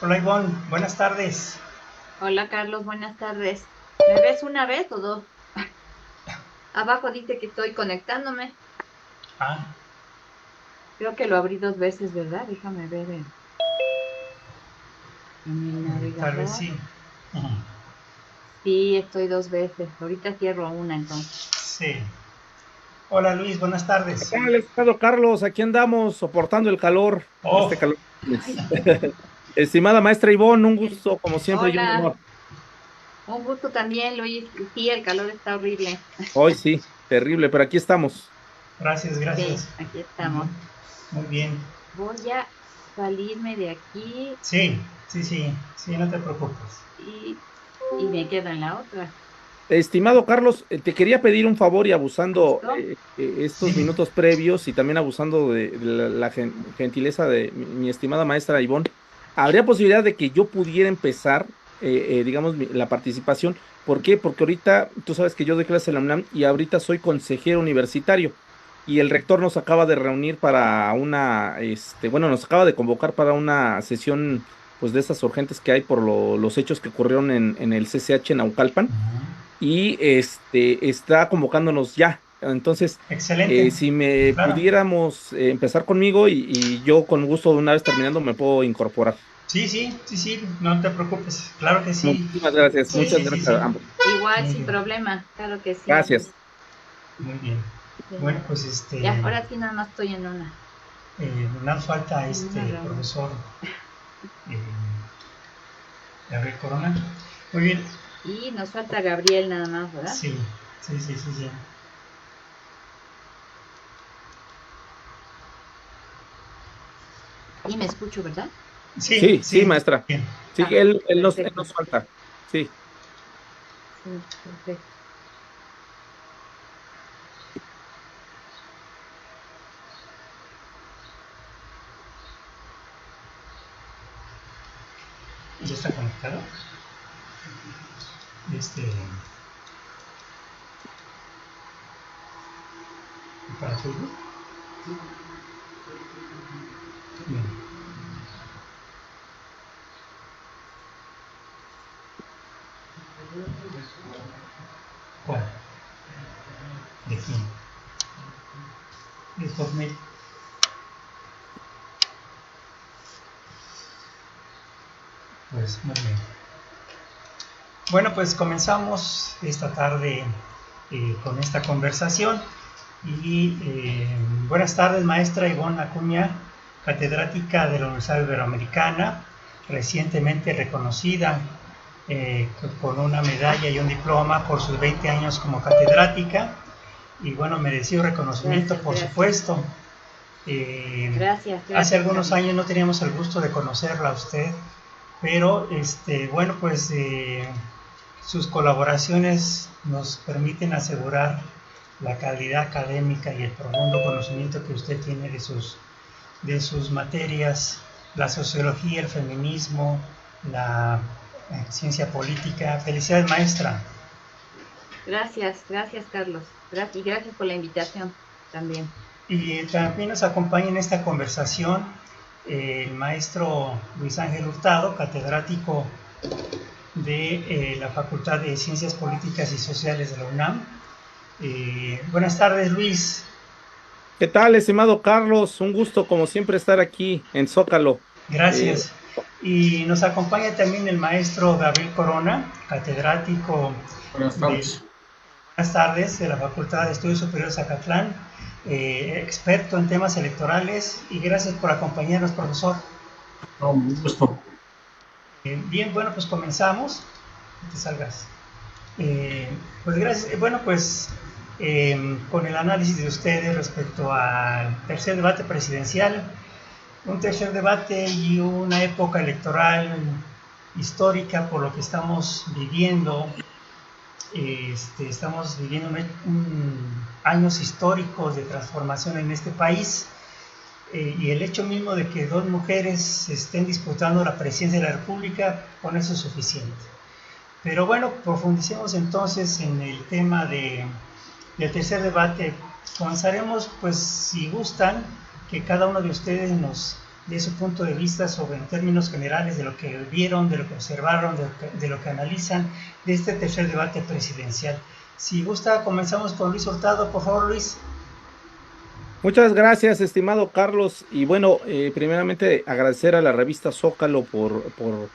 Hola Ivonne, buenas tardes. Hola Carlos, buenas tardes. ¿Me ves una vez o dos? Abajo dice que estoy conectándome. Ah, Creo que lo abrí dos veces, ¿verdad? Déjame ver en el tal vez navegador. sí. Ujú. Sí, estoy dos veces. Ahorita cierro una entonces. Sí. Hola Luis, buenas ¿Qué tardes. tal, estimado Carlos? Aquí andamos soportando el calor, Oh, este calor. Ay, Estimada maestra Ivonne, un el- gusto, como siempre, y un hola, honor. un gusto también, Luis. Sí, el calor está horrible. Hoy sí, terrible, pero aquí estamos. gracias, Sí, gracias. aquí Ujú. estamos. Muy bien. Voy a salirme de aquí Sí, sí, sí, sí, no te preocupes. y, y me quedo en la otra. Estimado Carlos, te quería pedir un favor y abusando ¿Listo? estos Sí, minutos previos y también abusando de la gentileza de mi estimada maestra Ivonne, ¿habría posibilidad de que yo pudiera empezar, digamos, la participación? ¿Por qué? Porque ahorita, tú sabes que yo doy clase en la UNAM y ahorita soy consejero universitario y el rector nos acaba de reunir para bueno, nos acaba de convocar para una sesión, pues de esas urgentes que hay por los hechos que ocurrieron en el CCH en Naucalpan y está convocándonos ya. Entonces, excelente. si me Claro. pudiéramos empezar conmigo y yo con gusto de una vez terminando me puedo incorporar. Sí, sí, sí, sí, no te preocupes. Claro que sí. Muchísimas gracias, Sí, muchas sí, Sí, sí, gracias sí. a ambos. igual, Muy sin bien, problema. Claro que sí. Gracias. muy bien. Bueno, Sí. pues Ya, ahora sí nada más estoy nos falta en una reunión. profesor eh, Gabriel Corona. Muy bien. Y nos falta Gabriel nada más, ¿verdad? Sí, sí, sí, sí, sí. Y me escucho, ¿verdad? Sí, Sí, sí, sí, maestra. bien. Sí, Ah, él perfecto. nos falta. Sí. Sí, perfecto. ¿Ya está conectado? Este, para Facebook. Bien. ¿Cuál? ¿De quién? De Hotmail. Pues muy bien. Bueno, pues comenzamos esta tarde con esta conversación. Y buenas tardes, maestra Ivonne Acuña, catedrática de la Universidad Iberoamericana, recientemente reconocida con una medalla y un diploma por sus 20 años como catedrática. Y bueno, merecido reconocimiento, Gracias, por gracias. supuesto. Eh, Gracias, Hace gracias, algunos Carlos. años no teníamos el gusto de conocerla a usted, pero bueno, pues sus colaboraciones nos permiten asegurar la calidad académica y el profundo conocimiento que usted tiene de sus materias, la sociología, el feminismo, la ciencia política. Felicidades, maestra. Gracias, gracias, Carlos. Gracias, y gracias por la invitación también. Y también nos acompaña en esta conversación el maestro Luis Ángel Hurtado, catedrático de la Facultad de Ciencias Políticas y Sociales de la UNAM. Buenas tardes, Luis. ¿Qué tal, estimado Carlos? Un gusto, como siempre, estar aquí en Zócalo. Eh, Gracias. Y nos acompaña también el maestro Gabriel Corona, catedrático Buenas de tardes. Buenas tardes de la Facultad de Estudios Superiores Zacatlán, experto en temas electorales, y gracias por acompañarnos, profesor. No, un gusto. Bien, bueno, pues comenzamos. Que te salgas. Eh, pues gracias. Bueno, pues con el análisis de ustedes respecto al tercer debate presidencial, un tercer debate y una época electoral histórica por lo que estamos viviendo. Estamos viviendo años históricos de transformación en este país, y el hecho mismo de que dos mujeres estén disputando la presidencia de la República, con eso es suficiente. Pero bueno, profundicemos entonces en el tema del tercer debate. Comenzaremos, pues, si gustan, que cada uno de ustedes nos de su punto de vista sobre, en términos generales, de lo que vieron, de lo que observaron, de lo que analizan de este tercer debate presidencial. Si gusta, comenzamos con Luis Hurtado. Por favor, Luis. Muchas gracias, estimado Carlos. Y bueno, primeramente agradecer a la revista Zócalo por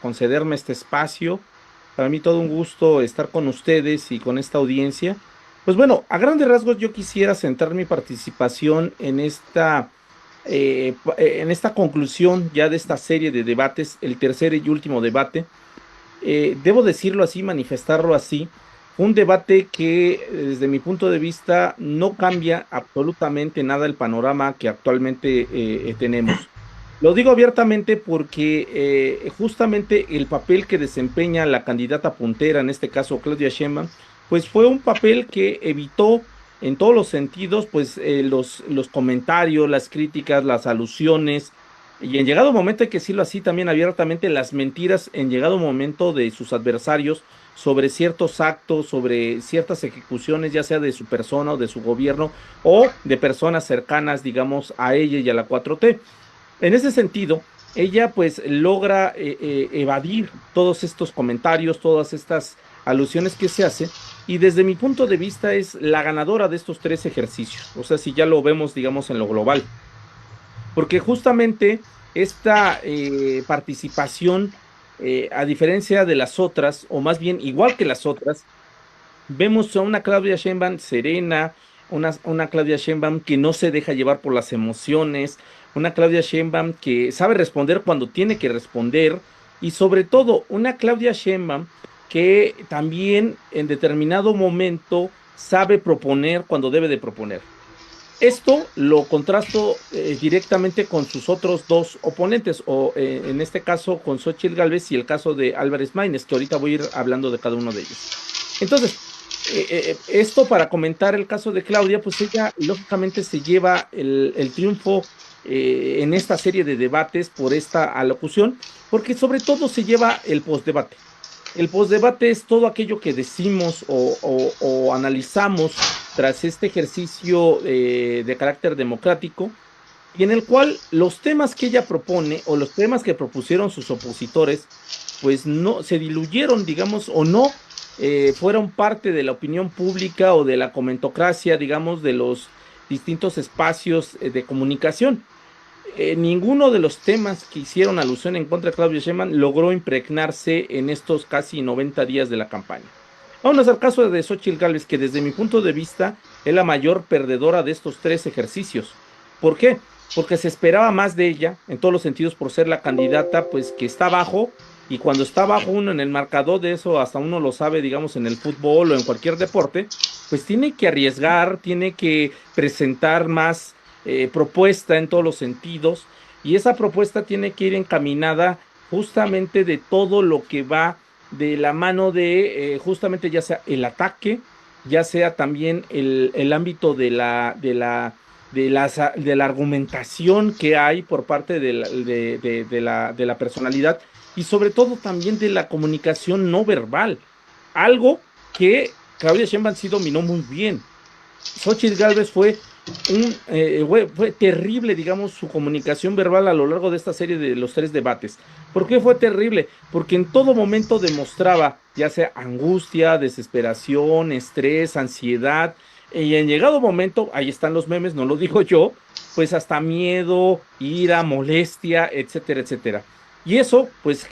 concederme este espacio. Para mí todo un gusto estar con ustedes y con esta audiencia. Pues bueno, a grandes rasgos yo quisiera centrar mi participación en esta conclusión ya de esta serie de debates, el tercer y último debate. Debo decirlo así, manifestarlo así. Un debate que desde mi punto de vista no cambia absolutamente nada el panorama que actualmente tenemos. Lo digo abiertamente porque justamente el papel que desempeña la candidata puntera, en este caso Claudia Sheinbaum, pues fue un papel que evitó en todos los sentidos pues los comentarios, las críticas, las alusiones, y en llegado momento, hay que decirlo así también abiertamente, las mentiras en llegado momento de sus adversarios sobre ciertos actos, sobre ciertas ejecuciones, ya sea de su persona o de su gobierno, o de personas cercanas, digamos, a ella y a la 4T. En ese sentido, ella pues logra evadir todos estos comentarios, todas estas alusiones que se hacen, y desde mi punto de vista es la ganadora de estos 3 ejercicios, o sea, si ya lo vemos, digamos, en lo global. Porque justamente esta participación, a diferencia de las otras, o más bien igual que las otras, vemos a una Claudia Sheinbaum serena, una Claudia Sheinbaum que no se deja llevar por las emociones, una Claudia Sheinbaum que sabe responder cuando tiene que responder, y sobre todo una Claudia Sheinbaum que también en determinado momento sabe proponer cuando debe de proponer. Esto lo contrasto directamente con sus otros 2 oponentes, o en este caso con Xóchitl Gálvez y el caso de Álvarez Maínez, que ahorita voy a ir hablando de cada uno de ellos. Entonces, esto para comentar el caso de Claudia, pues ella lógicamente se lleva el triunfo en esta serie de debates por esta alocución, porque sobre todo se lleva el postdebate. El postdebate es todo aquello que decimos o analizamos tras este ejercicio de carácter democrático, y en el cual los temas que ella propone o los temas que propusieron sus opositores, pues no se diluyeron, digamos, o no fueron parte de la opinión pública o de la comentocracia, digamos, de los distintos espacios de comunicación. Ninguno de los temas que hicieron alusión en contra de Claudia Sheinbaum logró impregnarse en estos casi 90 días de la campaña. Vamos al caso de Xóchitl Gálvez, que desde mi punto de vista es la mayor perdedora de estos 3 ejercicios. ¿Por qué? Porque se esperaba más de ella, en todos los sentidos, por ser la candidata, pues que está abajo, y cuando está abajo uno en el marcador, de eso hasta uno lo sabe, digamos, en el fútbol o en cualquier deporte, pues tiene que arriesgar, tiene que presentar más propuesta en todos los sentidos, y esa propuesta tiene que ir encaminada justamente de todo lo que va de la mano de justamente ya sea el ataque, ya sea también el ámbito de la argumentación que hay por parte de la personalidad, y sobre todo también de la comunicación no verbal, algo que Claudia Sheinbaum sí dominó muy bien. Xóchitl Gálvez fue terrible, digamos, su comunicación verbal a lo largo de esta serie de los 3 debates. ¿Por qué fue terrible? Porque en todo momento demostraba ya sea angustia, desesperación, estrés, ansiedad, y en llegado momento, ahí están los memes, no lo digo yo, pues hasta miedo, ira, molestia, etcétera, etcétera. Y eso, pues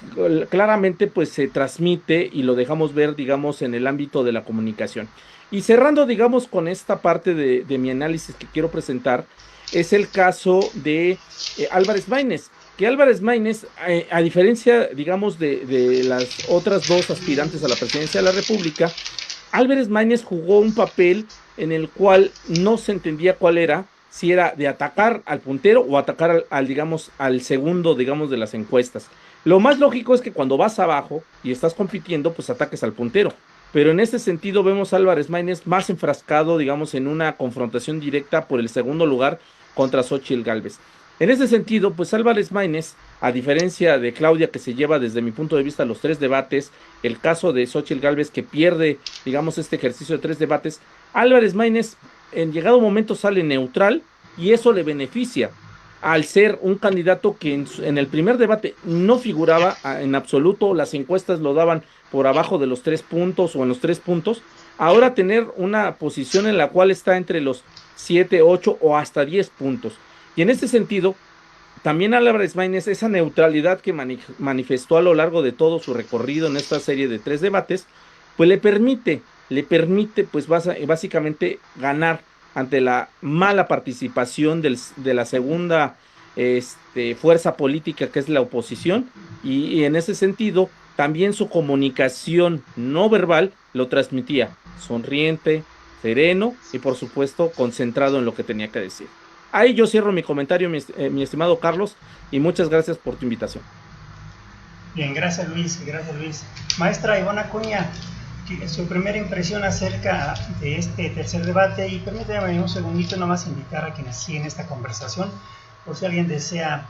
claramente pues se transmite y lo dejamos ver, digamos, en el ámbito de la comunicación. Y cerrando, digamos, con esta parte de mi análisis que quiero presentar, es el caso de Álvarez Maínez, que Álvarez Maínez, a diferencia, digamos, de las otras 2 aspirantes a la presidencia de la República, Álvarez Maínez jugó un papel en el cual no se entendía cuál era, si era de atacar al puntero o atacar digamos, al segundo, digamos, de las encuestas. Lo más lógico es que cuando vas abajo y estás compitiendo, pues ataques al puntero. Pero en este sentido vemos a Álvarez Maínez más enfrascado, digamos, en una confrontación directa por el segundo lugar contra Xóchitl Gálvez. En ese sentido, pues Álvarez Maínez, a diferencia de Claudia, que se lleva desde mi punto de vista los 3 debates, el caso de Xóchitl Gálvez, que pierde, digamos, este ejercicio de 3 debates, Álvarez Maínez en llegado momento sale neutral, y eso le beneficia. al ser un candidato que en el primer debate no figuraba en absoluto, las encuestas lo daban por abajo de los 3 puntos o en los 3 puntos, ahora tener una posición en la cual está entre los 7, 8 o hasta 10 puntos. Y en este sentido, también Álvarez Maínez, esa neutralidad que manifestó a lo largo de todo su recorrido en esta serie de 3 debates, pues le permite pues básicamente ganar ante la mala participación de la segunda fuerza política que es la oposición y en ese sentido también su comunicación no verbal lo transmitía sonriente, sereno y por supuesto concentrado en lo que tenía que decir. Ahí yo cierro mi comentario, mi estimado Carlos, y muchas gracias por tu invitación. Bien, gracias Luis, gracias Luis. Maestra Ivonne Acuña, su primera impresión acerca de este tercer debate, y permítame un segundito nomás invitar a quienes siguen esta conversación, por si alguien desea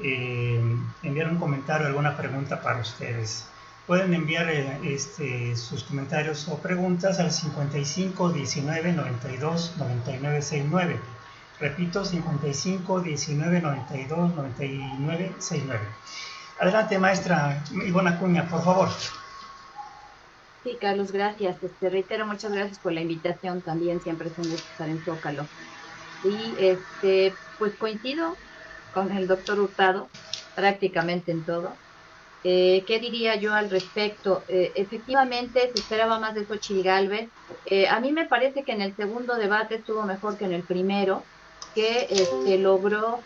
enviar un comentario o alguna pregunta para ustedes. Pueden enviar sus comentarios o preguntas al 55 19 92 99 69. Repito, 55 19 92 99 69. Adelante, maestra Ivonne Acuña, por favor. Sí, Carlos, gracias. Reitero, muchas gracias por la invitación. También siempre es un gusto estar en Zócalo. Y pues coincido con el doctor Hurtado prácticamente en todo. ¿Qué diría yo al respecto? Efectivamente, se esperaba más de Xóchitl Gálvez. A mí me parece que en el segundo debate estuvo mejor que en el primero, que logró,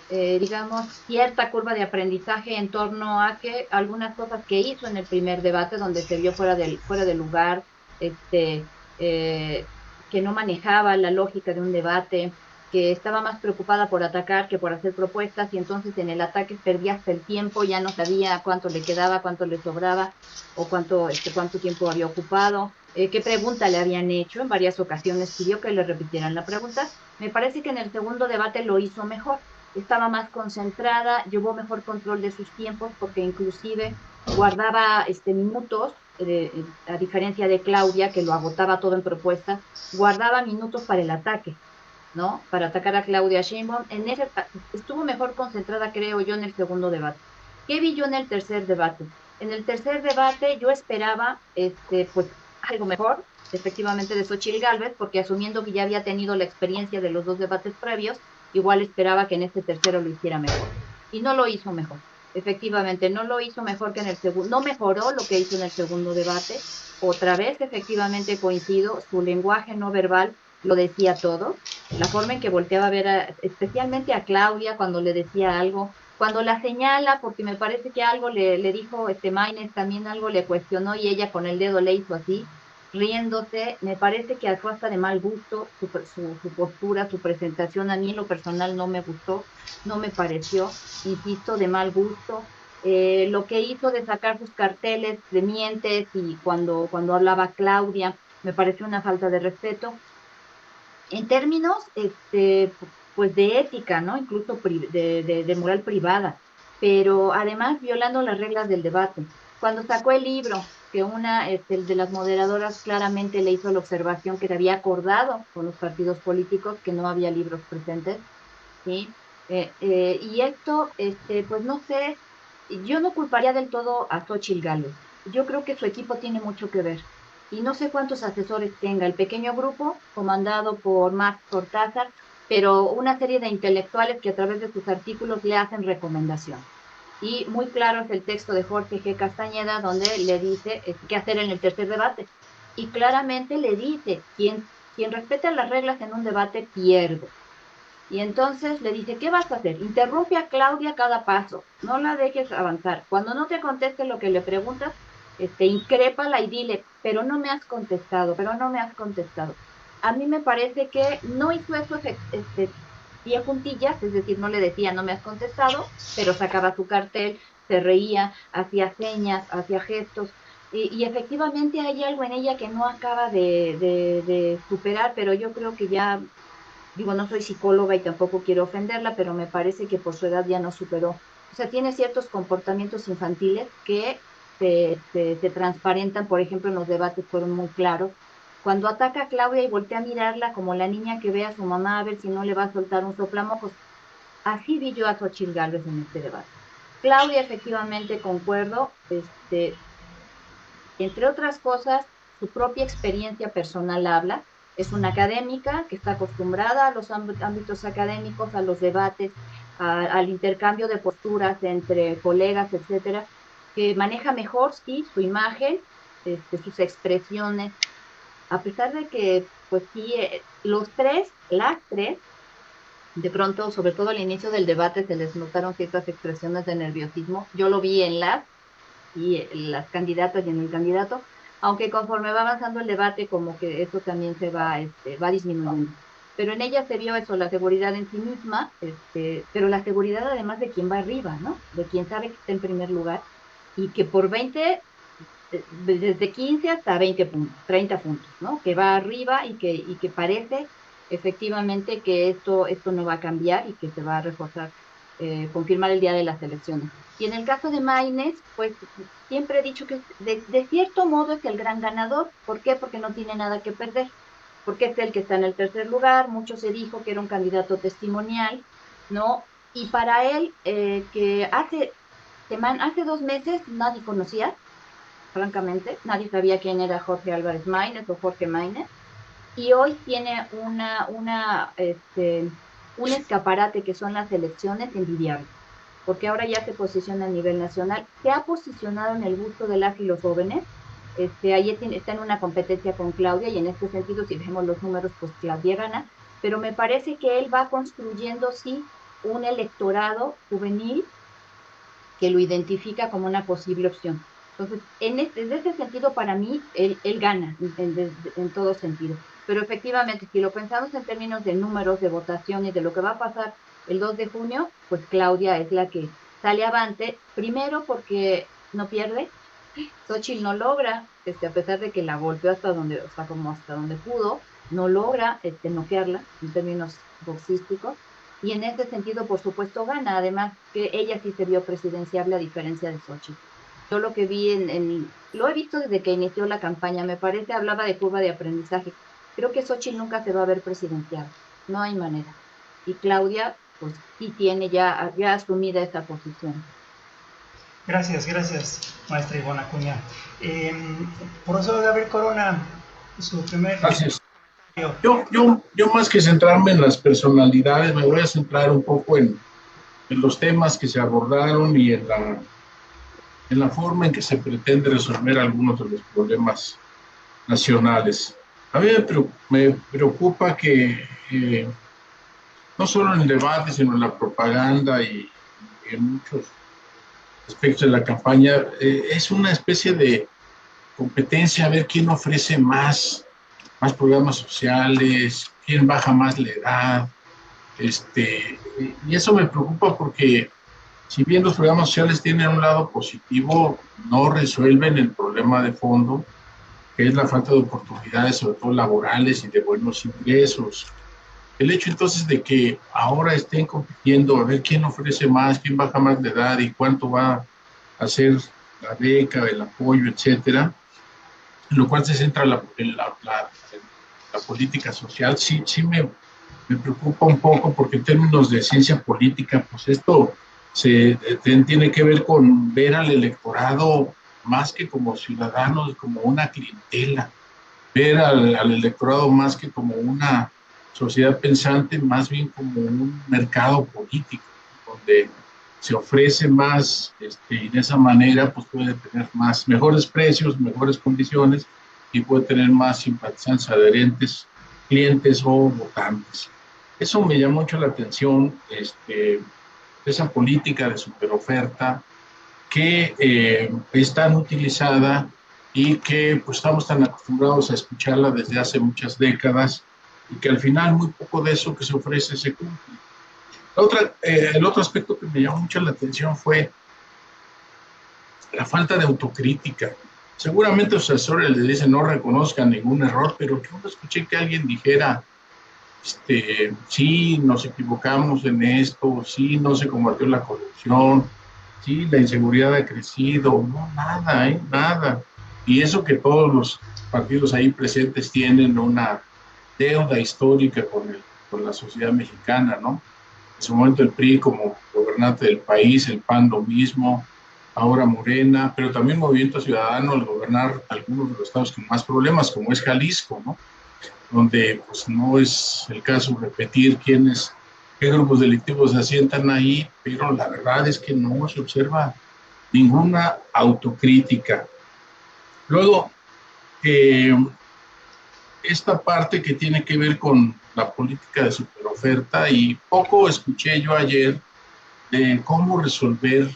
digamos, cierta curva de aprendizaje en torno a que algunas cosas que hizo en el primer debate, donde se vio fuera del lugar, que no manejaba la lógica de un debate, que estaba más preocupada por atacar que por hacer propuestas, y entonces en el ataque perdía hasta el tiempo, ya no sabía cuánto le quedaba, cuánto le sobraba, o cuánto tiempo había ocupado, qué pregunta le habían hecho. En varias ocasiones pidió que le repitieran la pregunta. Me parece que en el segundo debate lo hizo mejor, estaba más concentrada, llevó mejor control de sus tiempos, porque inclusive guardaba minutos, a diferencia de Claudia, que lo agotaba todo en propuestas, guardaba minutos para el ataque, ¿no? Para atacar a Claudia Sheinbaum. Estuvo mejor concentrada, creo yo, en el segundo debate. ¿Qué vi yo en el tercer debate? En el tercer debate yo esperaba, pues, algo mejor, efectivamente, de Xóchitl Gálvez, porque asumiendo que ya había tenido la experiencia de los 2 debates previos, igual esperaba que en este tercero lo hiciera mejor. Y no lo hizo mejor. Efectivamente, no lo hizo mejor que en el segundo, no mejoró lo que hizo en el segundo debate. Otra vez, efectivamente, coincido, su lenguaje no verbal lo decía todo, la forma en que volteaba a ver, especialmente a Claudia cuando le decía algo, cuando la señala, porque me parece que algo le dijo Maínez, también algo le cuestionó y ella con el dedo le hizo así, riéndose. Me parece que fue hasta de mal gusto su postura, su presentación. A mí en lo personal no me gustó, no me pareció, insisto, de mal gusto. Lo que hizo de sacar sus carteles de mientes y cuando hablaba Claudia, me pareció una falta de respeto. En términos, pues de ética, ¿no? Incluso de moral privada, pero además violando las reglas del debate. Cuando sacó el libro, que una de las moderadoras claramente le hizo la observación que se había acordado con los partidos políticos que no había libros presentes, ¿sí? Y esto, pues no sé, yo no culparía del todo a Xóchitl Gálvez. Yo creo que su equipo tiene mucho que ver. Y no sé cuántos asesores tenga el pequeño grupo, comandado por Max Cortázar, pero una serie de intelectuales que a través de sus artículos le hacen recomendación. Y muy claro es el texto de Jorge G. Castañeda, donde le dice qué hacer en el tercer debate. Y claramente le dice, quien respeta las reglas en un debate pierde. Y entonces le dice, ¿qué vas a hacer? Interrumpe a Claudia cada paso, no la dejes avanzar. Cuando no te conteste lo que le preguntas, incrépala y dile, pero no me has contestado, pero no me has contestado. A mí me parece que no hizo eso bien puntillas, es decir, no le decía, no me has contestado, pero sacaba su cartel, se reía, hacía señas, hacía gestos, y efectivamente hay algo en ella que no acaba de superar, pero yo creo que ya, digo, no soy psicóloga y tampoco quiero ofenderla, pero me parece que por su edad ya no superó. O sea, tiene ciertos comportamientos infantiles que se transparentan, por ejemplo, en los debates fueron muy claros. Cuando ataca a Claudia y voltea a mirarla como la niña que ve a su mamá a ver si no le va a soltar un soplamojos. Así vi yo a Xochitl Gálvez en este debate. Claudia, efectivamente, concuerdo, entre otras cosas, su propia experiencia personal habla. Es una académica que está acostumbrada a los ámbitos académicos, a los debates, al intercambio de posturas entre colegas, etcétera, que maneja mejor, sí, su imagen, sus expresiones, a pesar de que, pues sí, las tres, de pronto, sobre todo al inicio del debate, se les notaron ciertas expresiones de nerviosismo. Yo lo vi las candidatas y en el candidato, aunque conforme va avanzando el debate, como que eso también va disminuyendo. Pero en ella se vio eso, la seguridad en sí misma, pero la seguridad además de quien va arriba, ¿no? De quien sabe que está en primer lugar y que por 20, desde 15 hasta 20 puntos, 30 puntos, ¿no? Que va arriba y que parece efectivamente que esto no va a cambiar y que se va a reforzar, confirmar el día de las elecciones. Y en el caso de Maines, pues siempre he dicho que de cierto modo es el gran ganador. ¿Por qué? Porque no tiene nada que perder. Porque es el que está en el tercer lugar. Mucho se dijo que era un candidato testimonial, ¿no? Y para él, que hace 2 meses nadie conocía, francamente, nadie sabía quién era Jorge Álvarez Maínez o Jorge Maínez, y hoy tiene un escaparate que son las elecciones envidiable, porque ahora ya se posiciona a nivel nacional, se ha posicionado en el gusto de las y los jóvenes, ahí está en una competencia con Claudia, y en este sentido, si vemos los números, pues Claudia gana, pero me parece que él va construyendo, sí, un electorado juvenil que lo identifica como una posible opción. Entonces, desde ese sentido, para mí, él gana en todo sentido. Pero efectivamente, si lo pensamos en términos de números, de votación y de lo que va a pasar el 2 de junio, pues Claudia es la que sale avante, primero porque no pierde. Xochitl no logra, a pesar de que la golpeó hasta donde pudo, no logra noquearla en términos boxísticos, y en ese sentido, por supuesto, gana. Además, que ella sí se vio presidenciable a diferencia de Xochitl. Yo lo que vi lo he visto desde que inició la campaña, me parece, hablaba de curva de aprendizaje. Creo que Xochitl nunca se va a ver presidencial, no hay manera. Y Claudia, pues sí tiene ya asumida esta posición. Gracias, maestra Ivonne Acuña. Profesor Gabriel Corona, su primer... Gracias. Yo más que centrarme en las personalidades, me voy a centrar un poco en los temas que se abordaron y en la forma en que se pretende resolver algunos de los problemas nacionales. A mí me preocupa que no solo en el debate, sino en la propaganda y en muchos aspectos de la campaña, es una especie de competencia a ver quién ofrece más programas sociales, quién baja más la edad, y eso me preocupa porque si bien los programas sociales tienen un lado positivo, no resuelven el problema de fondo, que es la falta de oportunidades, sobre todo laborales y de buenos ingresos. El hecho entonces de que ahora estén compitiendo a ver quién ofrece más, quién baja más de edad y cuánto va a ser la beca, el apoyo, etcétera, en lo cual se centra la política social, sí me preocupa un poco, porque en términos de ciencia política, pues esto tiene que ver con ver al electorado más que como ciudadanos, como una clientela, ver al electorado más que como una sociedad pensante, más bien como un mercado político, donde se ofrece más, y de esa manera pues puede tener mejores precios, mejores condiciones, y puede tener más simpatizantes, adherentes, clientes o votantes. Eso me llama mucho la atención, esa política de superoferta que es tan utilizada y que pues estamos tan acostumbrados a escucharla desde hace muchas décadas, y que al final muy poco de eso que se ofrece se cumple. El otro aspecto que me llamó mucho la atención fue la falta de autocrítica. Seguramente los asesores les dicen no reconozcan ningún error, pero yo no escuché que alguien dijera, sí, nos equivocamos en esto, sí, no se combatió la corrupción, sí, la inseguridad ha crecido, no, nada, nada. Y eso que todos los partidos ahí presentes tienen una deuda histórica con la sociedad mexicana, ¿no? en su momento el PRI como gobernante del país, el PAN lo mismo, ahora Morena, pero también Movimiento Ciudadano al gobernar algunos de los estados con más problemas, como es Jalisco, ¿no? Donde pues no es el caso repetir qué grupos delictivos se asientan ahí, pero la verdad es que no se observa ninguna autocrítica. Luego, esta parte que tiene que ver con la política de superoferta, y poco escuché yo ayer de cómo resolver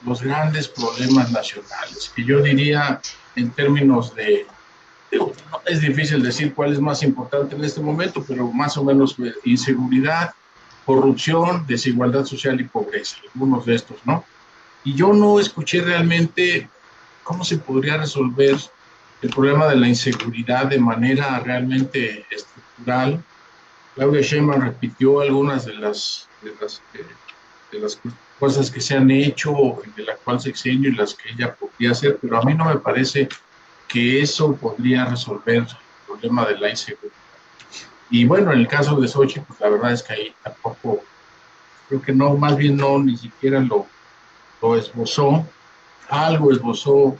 los grandes problemas nacionales, que yo diría en términos de, no, es difícil decir cuál es más importante en este momento, pero más o menos inseguridad, corrupción, desigualdad social y pobreza, algunos de estos, ¿no? Y yo no escuché realmente cómo se podría resolver el problema de la inseguridad de manera realmente estructural. Claudia Sheinbaum repitió algunas de las cosas que se han hecho en el actual sexenio y las que ella podría hacer, pero a mí no me parece que eso podría resolver el problema de la inseguridad. Y bueno, en el caso de Xochitl, pues la verdad es que ahí tampoco, creo que no, más bien no, ni siquiera lo esbozó. Algo esbozó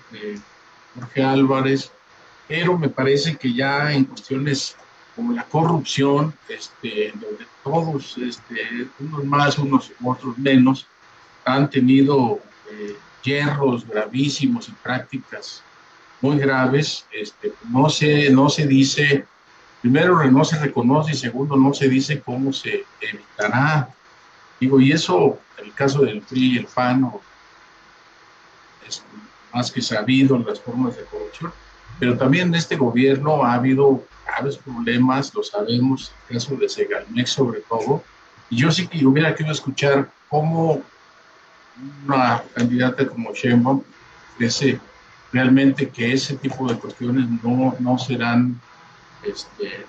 Jorge Álvarez, pero me parece que ya en cuestiones como la corrupción, donde todos, unos más, unos otros menos, han tenido yerros gravísimos y prácticas muy graves, no se dice, primero no se reconoce y segundo no se dice cómo se evitará. Digo, y eso, en el caso del PRI y el PAN, es más que sabido las formas de corrupción, pero también en este gobierno ha habido graves problemas, lo sabemos, el caso de Segalmex sobre todo, y yo sí que hubiera querido escuchar cómo una candidata como Sheinbaum ofrece realmente que ese tipo de cuestiones no serán,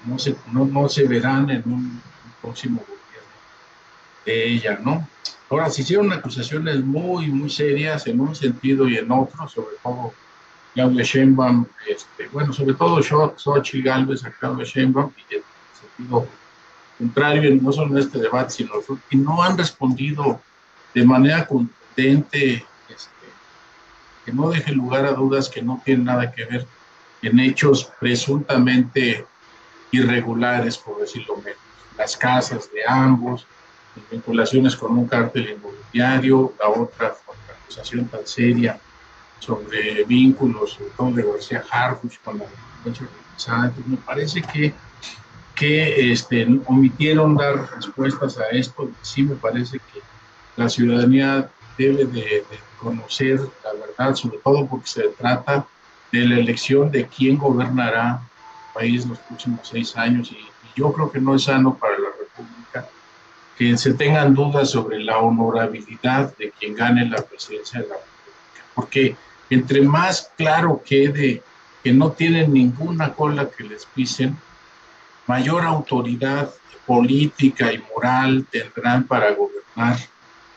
no se verán en un próximo gobierno de ella, ¿no? Ahora, se hicieron acusaciones muy, muy serias en un sentido y en otro, sobre todo Claudia Sheinbaum, bueno, sobre todo Xochitl Gálvez a Claudia Sheinbaum, y en sentido contrario, no solo en este debate, sino y no han respondido de manera contundente, que no deje lugar a dudas que no tienen nada que ver en hechos presuntamente irregulares, por decirlo menos. Las casas de ambos, las vinculaciones con un cártel inmobiliario, la otra acusación tan seria sobre vínculos, sobre todo de García Harfuch con la delincuencia organizada. Entonces, me parece que omitieron dar respuestas a esto. Sí me parece que la ciudadanía debe de conocer la verdad, sobre todo porque se trata de la elección de quién gobernará el país los próximos 6 años, y yo creo que no es sano para la República que se tengan dudas sobre la honorabilidad de quien gane la presidencia de la República, porque entre más claro quede que no tienen ninguna cola que les pisen, mayor autoridad política y moral tendrán para gobernar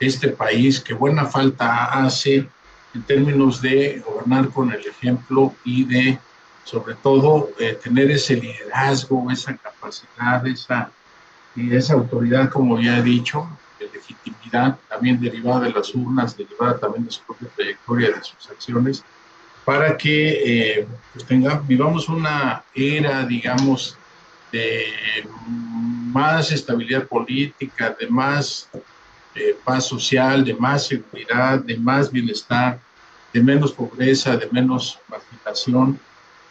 este país, que buena falta hace en términos de gobernar con el ejemplo y de, sobre todo, tener ese liderazgo, esa capacidad, esa autoridad, como ya he dicho, de legitimidad, también derivada de las urnas, derivada también de su propia trayectoria, de sus acciones, para que pues vivamos una era, digamos, de más estabilidad política, de más paz social, de más seguridad, de más bienestar, de menos pobreza, de menos marginación,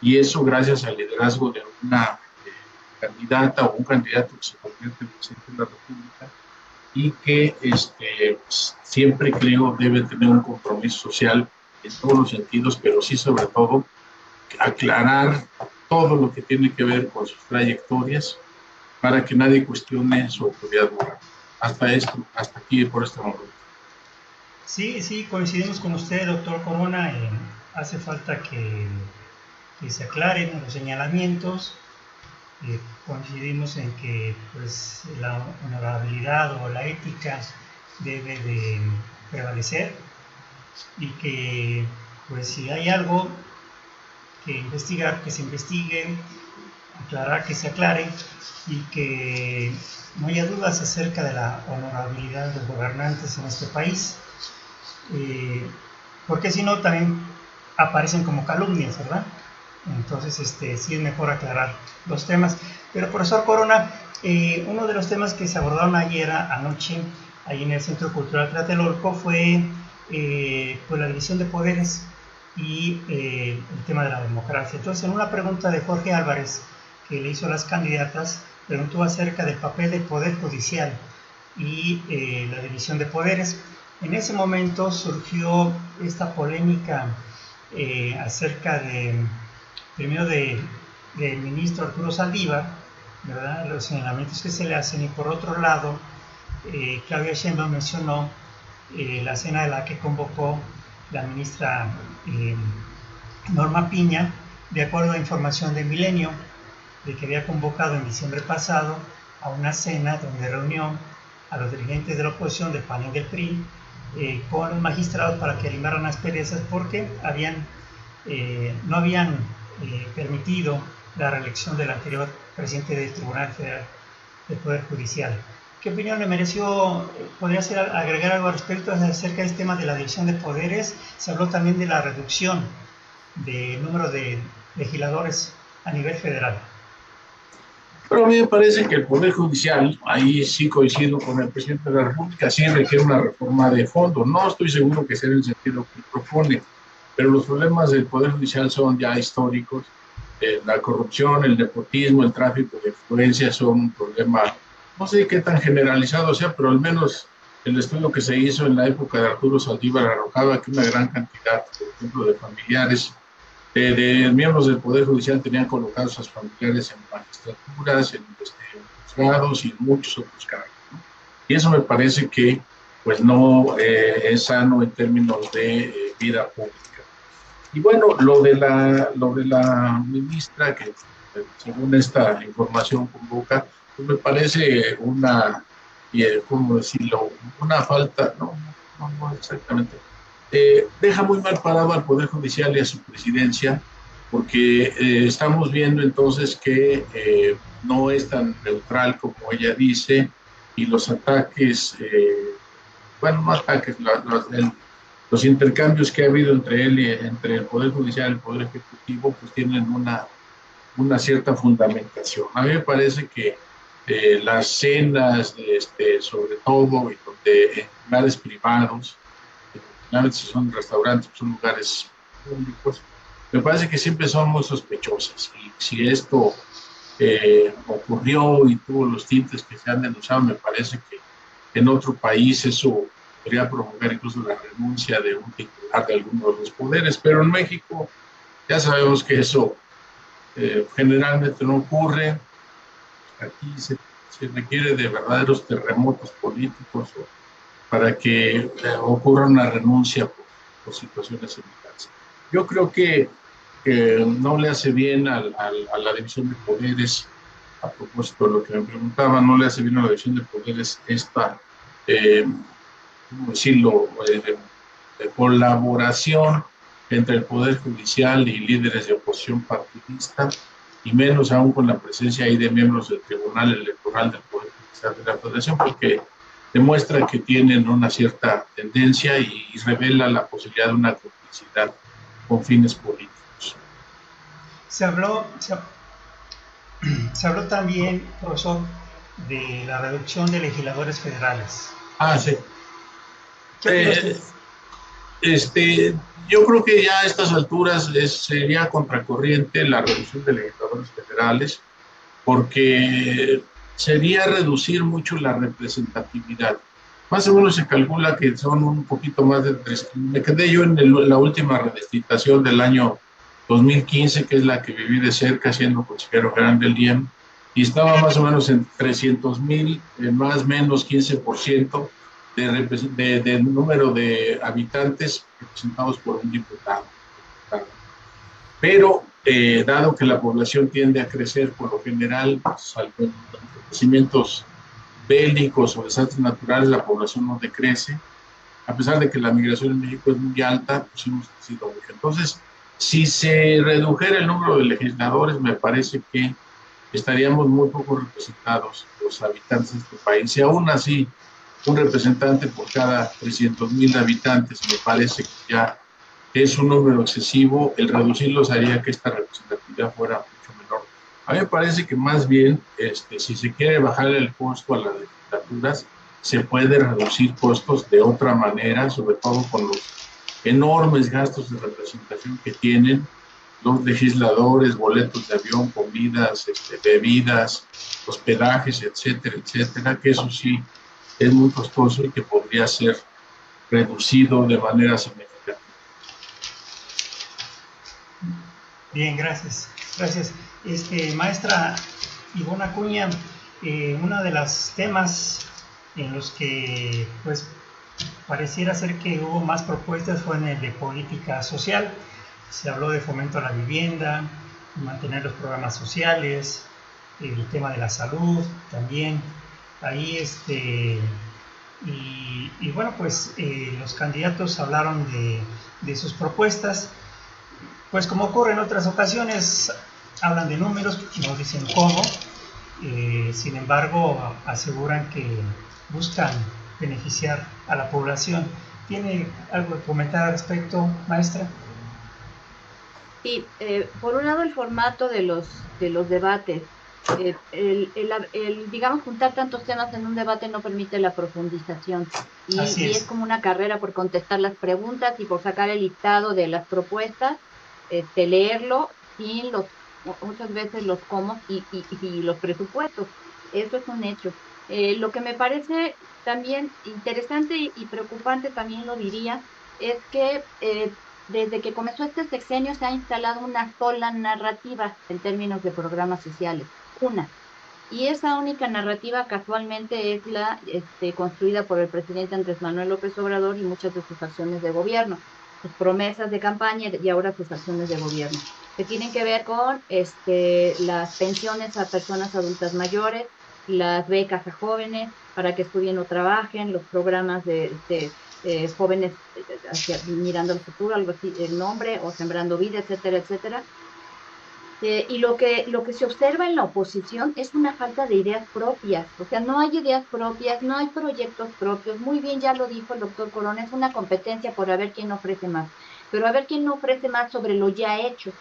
y eso gracias al liderazgo de una candidata o un candidato que se convierte en presidente de la República y que siempre creo debe tener un compromiso social en todos los sentidos, pero sí sobre todo aclarar todo lo que tiene que ver con sus trayectorias para que nadie cuestione su autoridad moral. Hasta aquí por este momento. Sí, coincidimos con usted, doctor Corona. Hace falta que se aclaren los señalamientos. Coincidimos en que pues, la honorabilidad o la ética debe de prevalecer y que pues si hay algo que investigar, que se investigue, aclarar, que se aclare y que no haya dudas acerca de la honorabilidad de los gobernantes en este país, porque si no también aparecen como calumnias, ¿verdad? Entonces, sí es mejor aclarar los temas. Pero, profesor Corona, uno de los temas que se abordaron anoche, ahí en el Centro Cultural Tlatelolco, fue pues la división de poderes y el tema de la democracia. Entonces, en una pregunta de Jorge Álvarez, que le hizo a las candidatas, preguntó acerca del papel del Poder Judicial y la división de poderes. En ese momento surgió esta polémica acerca primero del ministro Arturo Saldívar, ¿verdad? Los señalamientos que se le hacen, y por otro lado, Claudia Sheinbaum mencionó la cena de la que convocó la ministra Norma Piña, de acuerdo a información de Milenio, de que había convocado en diciembre pasado a una cena donde reunió a los dirigentes de la oposición del PAN y del PRI con los magistrados para que limaran las perezas porque no habían permitido la reelección del anterior presidente del Tribunal Federal del Poder Judicial. ¿Qué opinión le mereció? ¿Podría agregar algo al respecto acerca de este tema de la división de poderes? Se habló también de la reducción del número de legisladores a nivel federal. Pero a mí me parece que el Poder Judicial, ahí sí coincido con el presidente de la República, sí requiere una reforma de fondo. No estoy seguro que sea en el sentido que propone, pero los problemas del Poder Judicial son ya históricos. La corrupción, el nepotismo, el tráfico de influencias son un problema, no sé qué tan generalizado sea, pero al menos el estudio que se hizo en la época de Arturo Saldívar arrojaba que una gran cantidad, por ejemplo, de familiares, de miembros del Poder Judicial tenían colocados a sus familiares en magistraturas, en juzgados y en muchos otros cargos, ¿no? Y eso me parece que pues no es sano en términos de vida pública. Y bueno, lo de la ministra que según esta información convoca, pues me parece una, ¿cómo decirlo? Una falta, no exactamente. Deja muy mal parado al Poder Judicial y a su presidencia, porque estamos viendo entonces que no es tan neutral como ella dice, y los ataques, bueno, no ataques, los intercambios que ha habido entre él y entre el Poder Judicial y el Poder Ejecutivo, pues tienen una cierta fundamentación. A mí me parece que las cenas, sobre todo, y donde en lugares privados, si son restaurantes, son lugares públicos, me parece que siempre son muy sospechosas. Y si esto ocurrió y tuvo los tintes que se han denunciado, me parece que en otro país eso podría provocar incluso la renuncia de un titular de alguno de los poderes, pero en México ya sabemos que eso generalmente no ocurre. Aquí se requiere de verdaderos terremotos políticos para que ocurra una renuncia por situaciones similares. Yo creo que no le hace bien a la división de poderes, a propósito de lo que me preguntaban, no le hace bien a la división de poderes esta, ¿cómo decirlo?, de colaboración entre el Poder Judicial y líderes de oposición partidista, y menos aún con la presencia ahí de miembros del Tribunal Electoral del Poder Judicial de la Federación, porque demuestra que tienen una cierta tendencia y revela la posibilidad de una complicidad con fines políticos. Se habló también, profesor, de la reducción de legisladores federales. Ah, sí. Yo creo que ya a estas alturas sería contracorriente la reducción de legisladores federales, porque sería reducir mucho la representatividad. Más o menos se calcula que son un poquito más de 3. Me quedé yo en la última redistritación del año 2015, que es la que viví de cerca siendo consejero general del IEM, y estaba más o menos en 300,000, más o menos 15% de número de habitantes representados por un diputado. Pero dado que la población tiende a crecer por lo general, salvo en acontecimientos bélicos o desastres naturales, la población no decrece. A pesar de que la migración en México es muy alta, pues hemos crecido mucho. Entonces, si se redujera el número de legisladores, me parece que estaríamos muy poco representados los habitantes de este país. Y aún así, un representante por cada 300,000 habitantes me parece que ya es un número excesivo. El reducirlos haría que esta representatividad fuera mucho menor. A mí me parece que más bien, si se quiere bajar el costo a las legislaturas, se puede reducir costos de otra manera, sobre todo con los enormes gastos de representación que tienen los legisladores, boletos de avión, comidas, bebidas, hospedajes, etcétera, etcétera, que eso sí es muy costoso y que podría ser reducido de manera significativa. Bien, gracias. Gracias. Maestra Ivonne Acuña, uno de los temas en los que pues pareciera ser que hubo más propuestas fue en el de política social. Se habló de fomento a la vivienda, mantener los programas sociales, el tema de la salud también. Ahí y bueno, pues los candidatos hablaron de sus propuestas. Pues como ocurre en otras ocasiones, hablan de números, no dicen cómo, sin embargo aseguran que buscan beneficiar a la población. ¿Tiene algo que comentar al respecto, maestra? Sí, por un lado el formato de los debates. Digamos, juntar tantos temas en un debate no permite la profundización y es como una carrera por contestar las preguntas y por sacar el listado de las propuestas, leerlo sin muchas veces los cómo y los presupuestos. Eso es un hecho. Lo que me parece también interesante y preocupante, también lo diría, es que desde que comenzó este sexenio se ha instalado una sola narrativa en términos de programas sociales, una. Y esa única narrativa casualmente es la construida por el presidente Andrés Manuel López Obrador y muchas de sus acciones de gobierno, sus promesas de campaña y ahora sus acciones de gobierno, que tienen que ver con las pensiones a personas adultas mayores, las becas a jóvenes para que estudien o trabajen, los programas de jóvenes mirando al futuro, algo así, el nombre, o sembrando vida, etcétera, etcétera. Y lo que se observa en la oposición es una falta de ideas propias, o sea, no hay ideas propias, no hay proyectos propios. Muy bien, ya lo dijo el doctor Corona, es una competencia por a ver quién ofrece más, pero a ver quién ofrece más sobre lo ya hecho,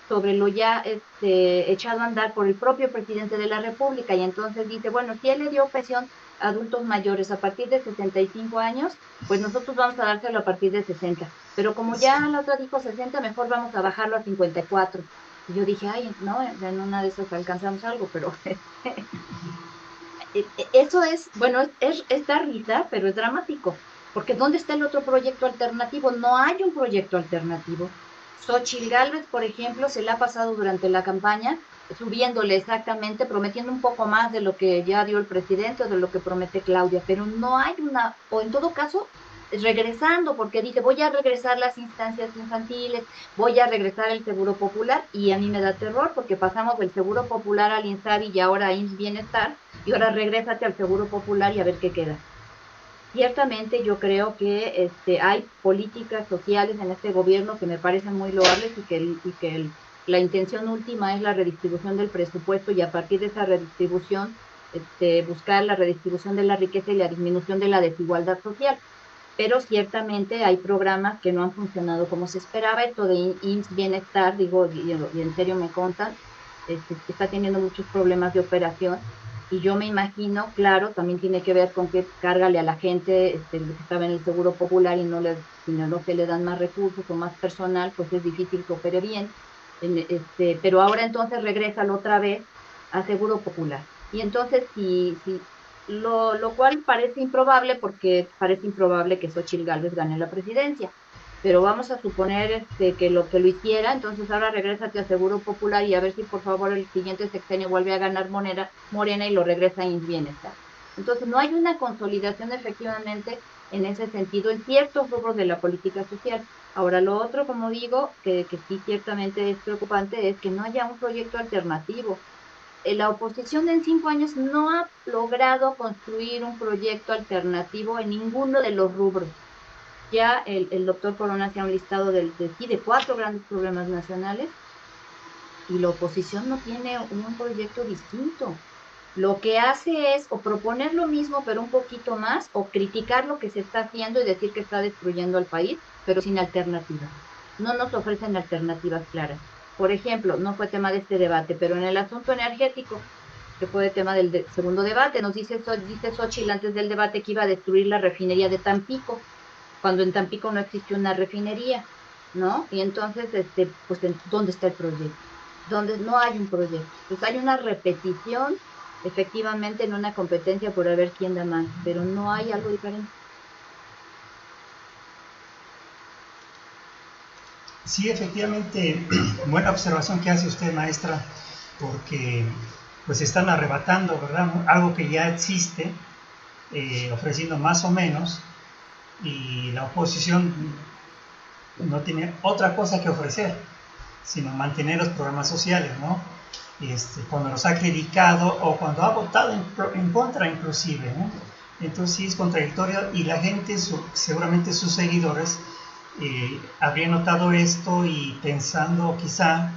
sobre lo ya echado a andar por el propio presidente de la República. Y entonces dice, bueno, si él le dio pensión a adultos mayores a partir de 65 años, pues nosotros vamos a dárselo a partir de 60. Pero como ya la otra dijo 60, mejor vamos a bajarlo a 54. Y yo dije, ay, no, en una de esas alcanzamos algo, pero eso es, bueno, es dar risa, pero es dramático, porque ¿dónde está el otro proyecto alternativo? No hay un proyecto alternativo. Xóchitl Gálvez, por ejemplo, se le ha pasado durante la campaña subiéndole exactamente, prometiendo un poco más de lo que ya dio el presidente o de lo que promete Claudia, pero no hay una, o en todo caso, regresando, porque dice, voy a regresar las instancias infantiles, voy a regresar el Seguro Popular, y a mí me da terror porque pasamos del Seguro Popular al INSABI y ahora a IMSS Bienestar, y ahora regrésate al Seguro Popular y a ver qué queda. Ciertamente yo creo que hay políticas sociales en este gobierno que me parecen muy loables y que la intención última es la redistribución del presupuesto, y a partir de esa redistribución buscar la redistribución de la riqueza y la disminución de la desigualdad social. Pero ciertamente hay programas que no han funcionado como se esperaba. Esto de IMSS Bienestar, digo, y en serio me contan, está teniendo muchos problemas de operación, y yo me imagino, claro, también tiene que ver con que cárgale a la gente que estaba en el Seguro Popular y no se le dan más recursos o más personal, pues es difícil que opere bien, pero ahora entonces regresa otra vez a Seguro Popular. Y entonces, si lo cual parece improbable, porque parece improbable que Xóchitl Gálvez gane la presidencia, pero vamos a suponer que lo hiciera, entonces ahora regrésate a Seguro Popular y a ver si por favor el siguiente sexenio vuelve a ganar Morena y lo regresa a IMSS Bienestar. Entonces no hay una consolidación efectivamente en ese sentido en ciertos rubros de la política social. Ahora, lo otro, como digo, que sí ciertamente es preocupante, es que no haya un proyecto alternativo. La oposición en 5 años no ha logrado construir un proyecto alternativo en ninguno de los rubros. Ya el doctor Corona hacía un listado de 4 grandes problemas nacionales, y la oposición no tiene un proyecto distinto. Lo que hace es o proponer lo mismo pero un poquito más, o criticar lo que se está haciendo y decir que está destruyendo al país, pero sin alternativa. No nos ofrecen alternativas claras. Por ejemplo, no fue tema de este debate, pero en el asunto energético, que fue tema del segundo debate, nos dice Xóchitl antes del debate que iba a destruir la refinería de Tampico, cuando en Tampico no existe una refinería, ¿no? Y entonces, pues, ¿dónde está el proyecto? Donde no hay un proyecto. Pues hay una repetición, efectivamente, en una competencia por ver quién da más, pero no hay algo diferente. Sí, efectivamente, buena observación que hace usted, maestra, porque pues están arrebatando, ¿verdad? Algo que ya existe, ofreciendo más o menos, y la oposición no tiene otra cosa que ofrecer, sino mantener los programas sociales, ¿no? Cuando los ha criticado o cuando ha votado en contra inclusive, ¿no? Entonces sí es contradictorio, y la gente, seguramente sus seguidores, habría notado esto y pensando quizá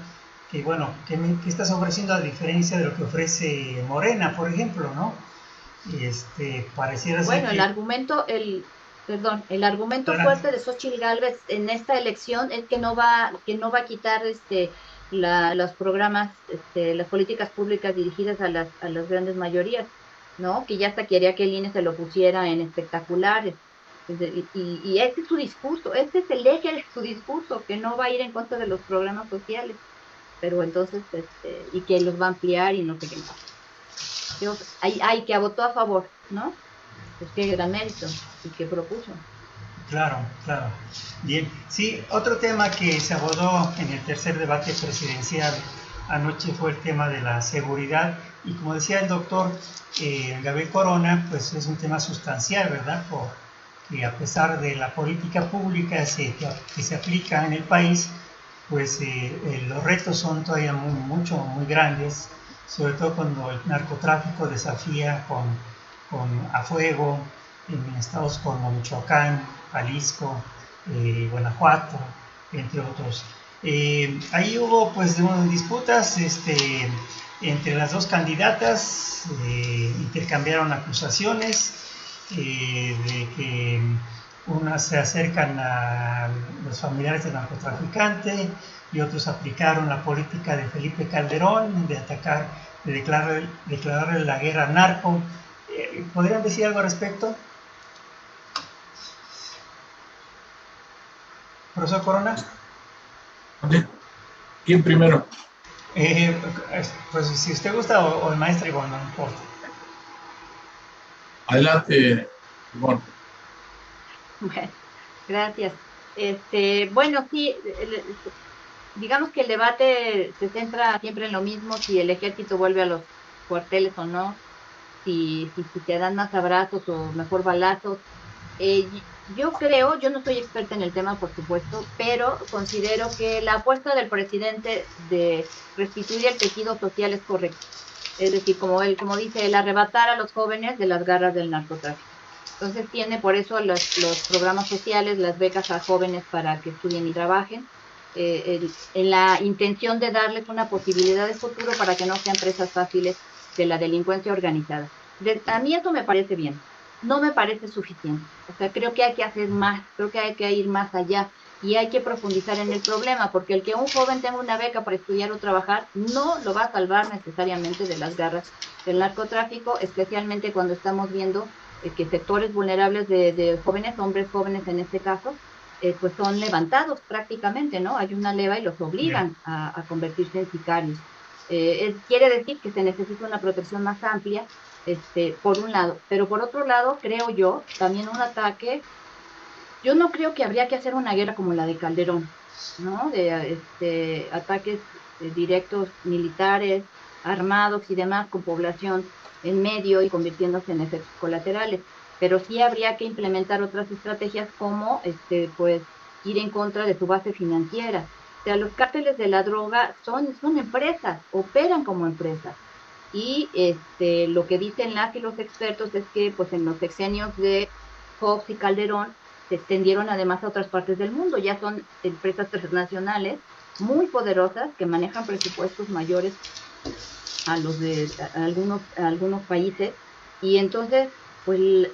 que, bueno, ¿qué estás ofreciendo a diferencia de lo que ofrece Morena, por ejemplo, ¿no? Pareciera bueno, ser el argumento, el argumento fuerte de Xóchitl Gálvez en esta elección es que no va a quitar los programas, las políticas públicas dirigidas a las grandes mayorías, ¿no? Que ya hasta quería que el INE se lo pusiera en espectaculares. Y este es su discurso, este es el eje de su discurso, que no va a ir en contra de los programas sociales, pero entonces, y que los va a ampliar y no sé qué más. Hay que votó a favor, ¿no? Pues qué gran mérito y qué propuso. Claro, claro. Bien, sí, otro tema que se abordó en el tercer debate presidencial anoche fue el tema de la seguridad, y como decía el doctor Gabriel Corona, pues es un tema sustancial, ¿verdad? Porque a pesar de la política pública que se aplica en el país, pues los retos son todavía muy grandes, sobre todo cuando el narcotráfico desafía a fuego en estados como Michoacán, Jalisco, Guanajuato, entre otros. Ahí hubo pues disputas entre las dos candidatas, intercambiaron acusaciones de que unas se acercan a los familiares del narcotraficante y otros aplicaron la política de Felipe Calderón de atacar, de declararle la guerra al narco. ¿Podrían decir algo al respecto? Profesor Corona. ¿Quién primero? Pues si usted gusta, o el maestro Ivonne, no importa. Adelante, Ivonne. Bueno, gracias. Bueno, sí, digamos que el debate se centra siempre en lo mismo, si el ejército vuelve a los cuarteles o no, si te dan más abrazos o mejor balazos. Yo no soy experta en el tema, por supuesto, pero considero que la apuesta del presidente de restituir el tejido social es correcta. Es decir, como dice, el arrebatar a los jóvenes de las garras del narcotráfico. Entonces tiene por eso los programas sociales, las becas a jóvenes para que estudien y trabajen, en la intención de darles una posibilidad de futuro para que no sean presas fáciles de la delincuencia organizada. A mí esto me parece bien, no me parece suficiente. O sea, creo que hay que hacer más, creo que hay que ir más allá y hay que profundizar en el problema, porque el que un joven tenga una beca para estudiar o trabajar no lo va a salvar necesariamente de las garras del narcotráfico, especialmente cuando estamos viendo que sectores vulnerables de jóvenes, hombres jóvenes en este caso, pues son levantados prácticamente, ¿no? Hay una leva y los obligan a convertirse en sicarios. Quiere decir que se necesita una protección más amplia, por un lado, pero por otro lado, creo yo, también un ataque. Yo no creo que habría que hacer una guerra como la de Calderón, ¿no? De ataques directos militares, armados y demás, con población en medio y convirtiéndose en efectos colaterales. Pero sí habría que implementar otras estrategias como, pues, ir en contra de su base financiera. O sea, los cárteles de la droga son empresas, operan como empresas. Y lo que dicen las y los expertos es que, pues, en los sexenios de Fox y Calderón se extendieron además a otras partes del mundo, ya son empresas transnacionales muy poderosas que manejan presupuestos mayores a los de algunos países, y entonces, pues,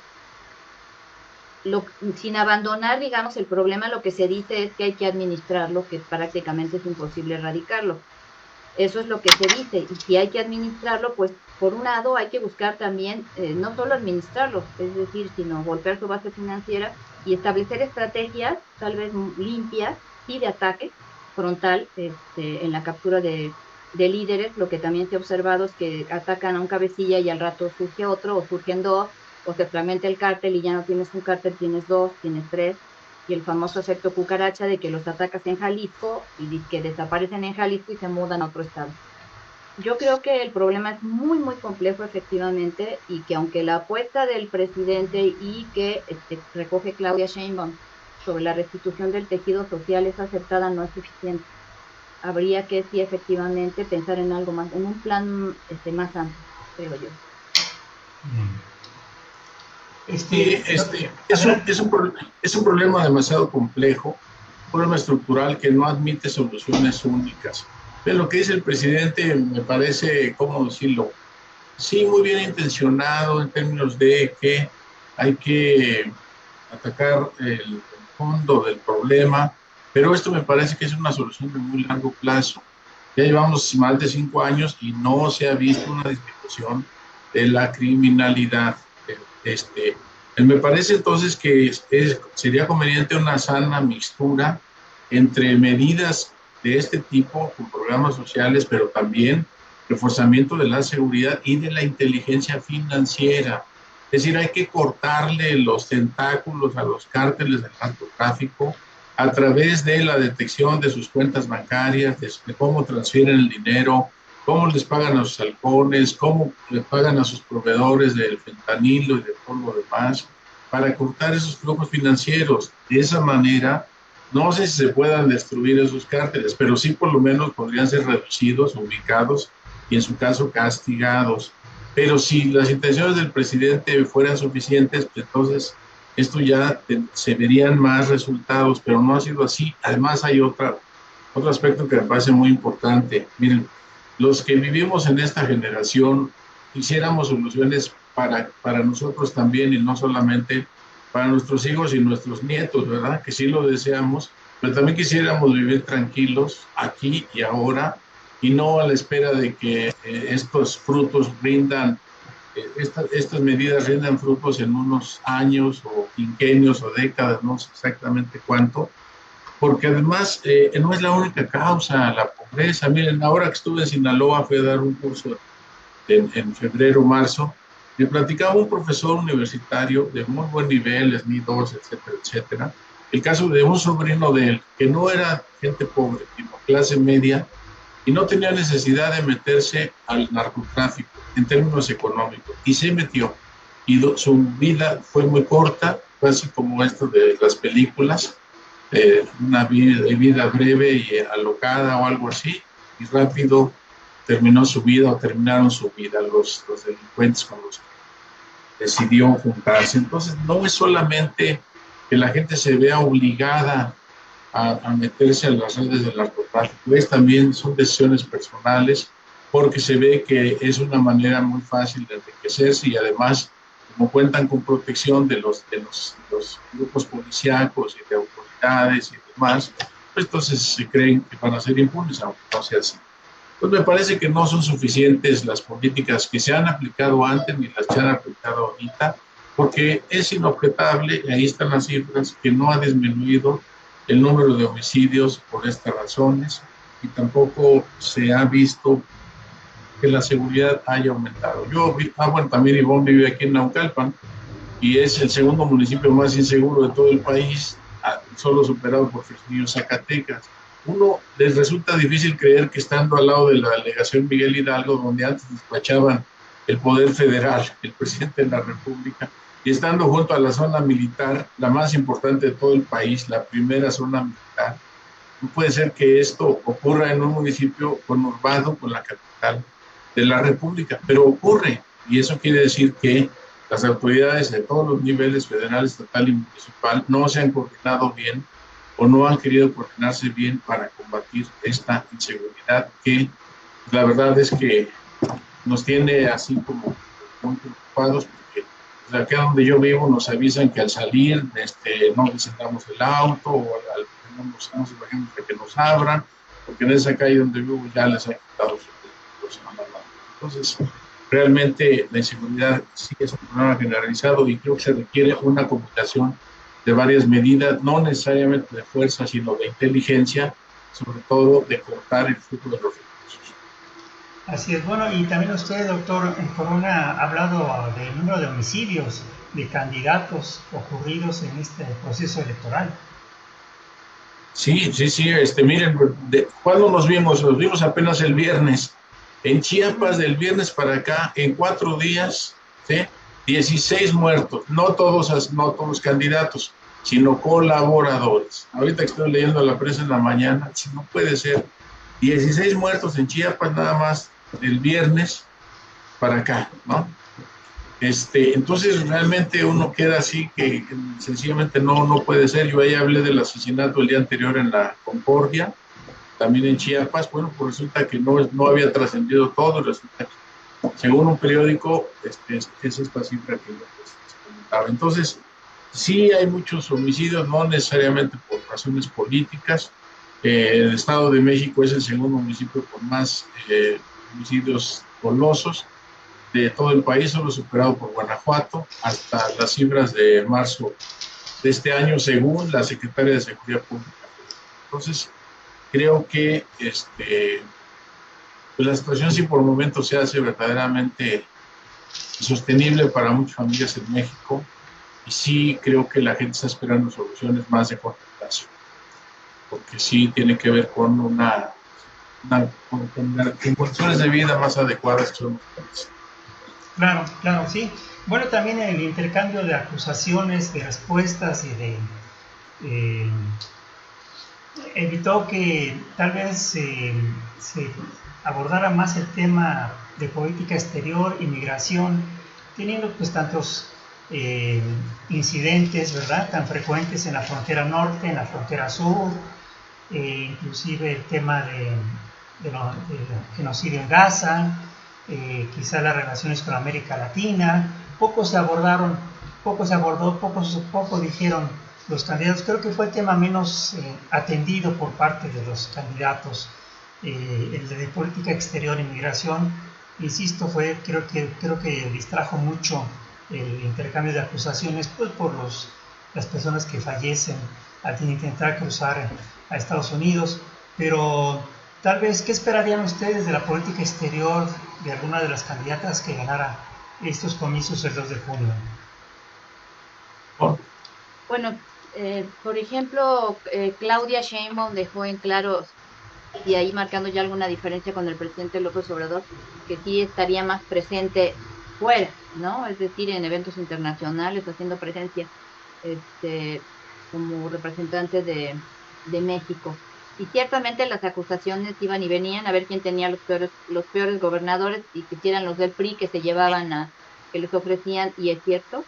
sin abandonar, digamos, el problema, lo que se dice es que hay que administrarlo, que prácticamente es imposible erradicarlo. Eso es lo que se dice, y si hay que administrarlo, pues por un lado hay que buscar también, no solo administrarlo, es decir, sino golpear su base financiera y establecer estrategias tal vez limpias y de ataque frontal en la captura de líderes. Lo que también se ha observado es que atacan a un cabecilla y al rato surge otro, o surgen dos, o se fragmenta el cártel y ya no tienes un cártel, tienes dos, tienes tres, y el famoso efecto cucaracha de que los atacas en Jalisco y que desaparecen en Jalisco y se mudan a otro estado. Yo creo que el problema es muy, muy complejo, efectivamente, y que aunque la apuesta del presidente y que recoge Claudia Sheinbaum sobre la restitución del tejido social es aceptada, no es suficiente. Habría que, sí, efectivamente, pensar en algo más, en un plan más amplio, creo yo. Es un problema demasiado complejo, un problema estructural que no admite soluciones únicas. Pero lo que dice el presidente me parece, ¿cómo decirlo? Sí, muy bien intencionado en términos de que hay que atacar el fondo del problema, pero esto me parece que es una solución de muy largo plazo. Ya llevamos más de 5 años y no se ha visto una disminución de la criminalidad. Me parece entonces que sería conveniente una sana mixtura entre medidas de este tipo, con programas sociales, pero también reforzamiento de la seguridad y de la inteligencia financiera. Es decir, hay que cortarle los tentáculos a los cárteles del narcotráfico a través de la detección de sus cuentas bancarias, de cómo transfieren el dinero, cómo les pagan a sus halcones, cómo les pagan a sus proveedores del fentanilo y de todo lo demás, para cortar esos flujos financieros. De esa manera, no sé si se puedan destruir esos cárteles, pero sí por lo menos podrían ser reducidos, ubicados y en su caso castigados. Pero si las intenciones del presidente fueran suficientes, pues entonces esto ya se verían más resultados, pero no ha sido así. Además hay otro aspecto que me parece muy importante. Miren, los que vivimos en esta generación quisiéramos soluciones para nosotros también, y no solamente para nuestros hijos y nuestros nietos, ¿verdad? Que sí lo deseamos, pero también quisiéramos vivir tranquilos aquí y ahora, y no a la espera de que estos frutos rindan, estas medidas rindan frutos en unos años o quinquenios o décadas, no sé exactamente cuánto, porque además no es la única causa, la pobreza. Miren, ahora que estuve en Sinaloa, fui a dar un curso en febrero, marzo, me platicaba un profesor universitario de muy buen nivel, SNI 2, etcétera, etcétera, el caso de un sobrino de él, que no era gente pobre, sino clase media, y no tenía necesidad de meterse al narcotráfico en términos económicos, y se metió, y su vida fue muy corta, casi como esto de las películas, una vida breve y alocada o algo así, y rápido terminó su vida o terminaron su vida los delincuentes con los que decidió juntarse. Entonces no es solamente que la gente se vea obligada a meterse a las redes del narcotráfico, también son decisiones personales, porque se ve que es una manera muy fácil de enriquecerse, y además, como cuentan con protección de los grupos policíacos y de autoridades y demás, pues entonces se creen que van a ser impunes, aunque no sea así. Pues me parece que no son suficientes las políticas que se han aplicado antes ni las que se han aplicado ahorita, porque es inobjetable, y ahí están las cifras, que no ha disminuido el número de homicidios por estas razones, y tampoco se ha visto que la seguridad haya aumentado. Bueno, también Ivonne vive aquí en Naucalpan, y es el segundo municipio más inseguro de todo el país, solo superado por Fresnillo, Zacatecas. Uno les resulta difícil creer que estando al lado de la delegación Miguel Hidalgo, donde antes despachaban el poder federal, el presidente de la República, y estando junto a la zona militar, la más importante de todo el país, la primera zona militar, no puede ser que esto ocurra en un municipio conurbado con la capital de la República, pero ocurre, y eso quiere decir que las autoridades de todos los niveles, federal, estatal y municipal, no se han coordinado bien o no han querido coordinarse bien para combatir esta inseguridad que la verdad es que nos tiene así como muy preocupados, porque de acá donde yo vivo nos avisan que al salir no encendamos el auto o no se bajemos de que nos abran, porque en esa calle donde vivo ya les han quitado los mandatos. Entonces, realmente la inseguridad sí es un problema generalizado y creo que se requiere una combinación de varias medidas, no necesariamente de fuerza, sino de inteligencia, sobre todo de cortar el flujo de los recursos. Así es. Bueno, y también usted, doctor Corona, ha hablado del número de homicidios de candidatos ocurridos en este proceso electoral. Sí, miren, ¿cuándo nos vimos? Nos vimos apenas el viernes. En Chiapas, del viernes para acá, en 4 días, ¿sí? 16 muertos, no todos candidatos, sino colaboradores. Ahorita que estoy leyendo la prensa en la mañana, no puede ser. 16 muertos en Chiapas nada más del viernes para acá, ¿no? Entonces realmente uno queda así que sencillamente no puede ser. Yo ahí hablé del asesinato el día anterior en la Concordia, también en Chiapas. Bueno, pues resulta que no había trascendido todo, resulta que según un periódico es esta cifra que les comentaba. Entonces sí hay muchos homicidios, no necesariamente por razones políticas. El Estado de México es el segundo municipio con más homicidios dolosos de todo el país, solo superado por Guanajuato, hasta las cifras de marzo de este año, según la Secretaría de Seguridad Pública. Entonces, creo que pues la situación sí por momentos se hace verdaderamente insostenible para muchas familias en México, y sí creo que la gente está esperando soluciones más de corto plazo, porque sí tiene que ver con con condiciones de vida más adecuadas que son los. Claro, claro, sí. Bueno, también el intercambio de acusaciones, de respuestas y evitó que tal vez se abordara más el tema de política exterior, inmigración, teniendo pues tantos incidentes, ¿verdad?, tan frecuentes en la frontera norte, en la frontera sur, inclusive el tema del genocidio en Gaza, quizá las relaciones con América Latina. Poco se abordó, poco dijeron los candidatos. Creo que fue el tema menos atendido por parte de los candidatos. El de política exterior e inmigración, insisto, creo que distrajo mucho el intercambio de acusaciones, pues por las personas que fallecen al intentar cruzar a Estados Unidos. Pero tal vez, ¿qué esperarían ustedes de la política exterior de alguna de las candidatas que ganara estos comicios el 2 de junio? Bueno, por ejemplo, Claudia Sheinbaum dejó en claro, y ahí marcando ya alguna diferencia con el presidente López Obrador, que sí estaría más presente fuera, ¿no? Es decir, en eventos internacionales, haciendo presencia como representante de México. Y ciertamente las acusaciones iban y venían a ver quién tenía los peores gobernadores, y que eran los del PRI que se llevaban que les ofrecían, y es cierto,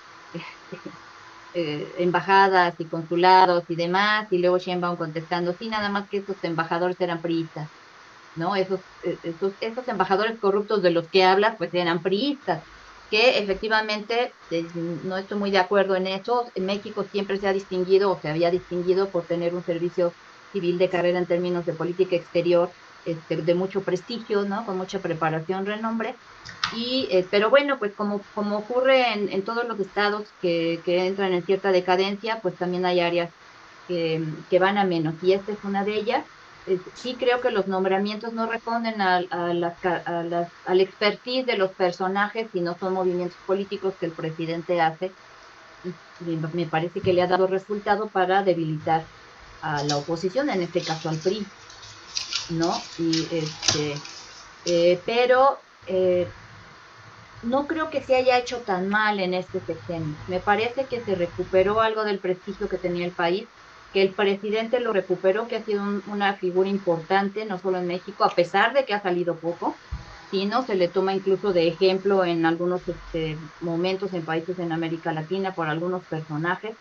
embajadas y consulados y demás, y luego Sheinbaum contestando, sí, nada más que esos embajadores eran priistas, ¿no? Esos embajadores corruptos de los que hablas, pues eran priistas, que efectivamente, no estoy muy de acuerdo en eso. En México siempre se ha distinguido, o se había distinguido, por tener un servicio civil de carrera en términos de política exterior, de mucho prestigio, ¿no? Con mucha preparación, renombre. Pero bueno, pues como ocurre en todos los estados que entran en cierta decadencia, pues también hay áreas que van a menos, y esta es una de ellas. Sí creo que los nombramientos no responden al expertise de los personajes, sino son movimientos políticos que el presidente hace, y me parece que le ha dado resultado para debilitar a la oposición, en este caso al PRI, ¿no? Pero no creo que se haya hecho tan mal en este sexenio. Me parece que se recuperó algo del prestigio que tenía el país, que el presidente lo recuperó, que ha sido una figura importante, no solo en México, a pesar de que ha salido poco, sino se le toma incluso de ejemplo en algunos momentos en países en América Latina por algunos personajes.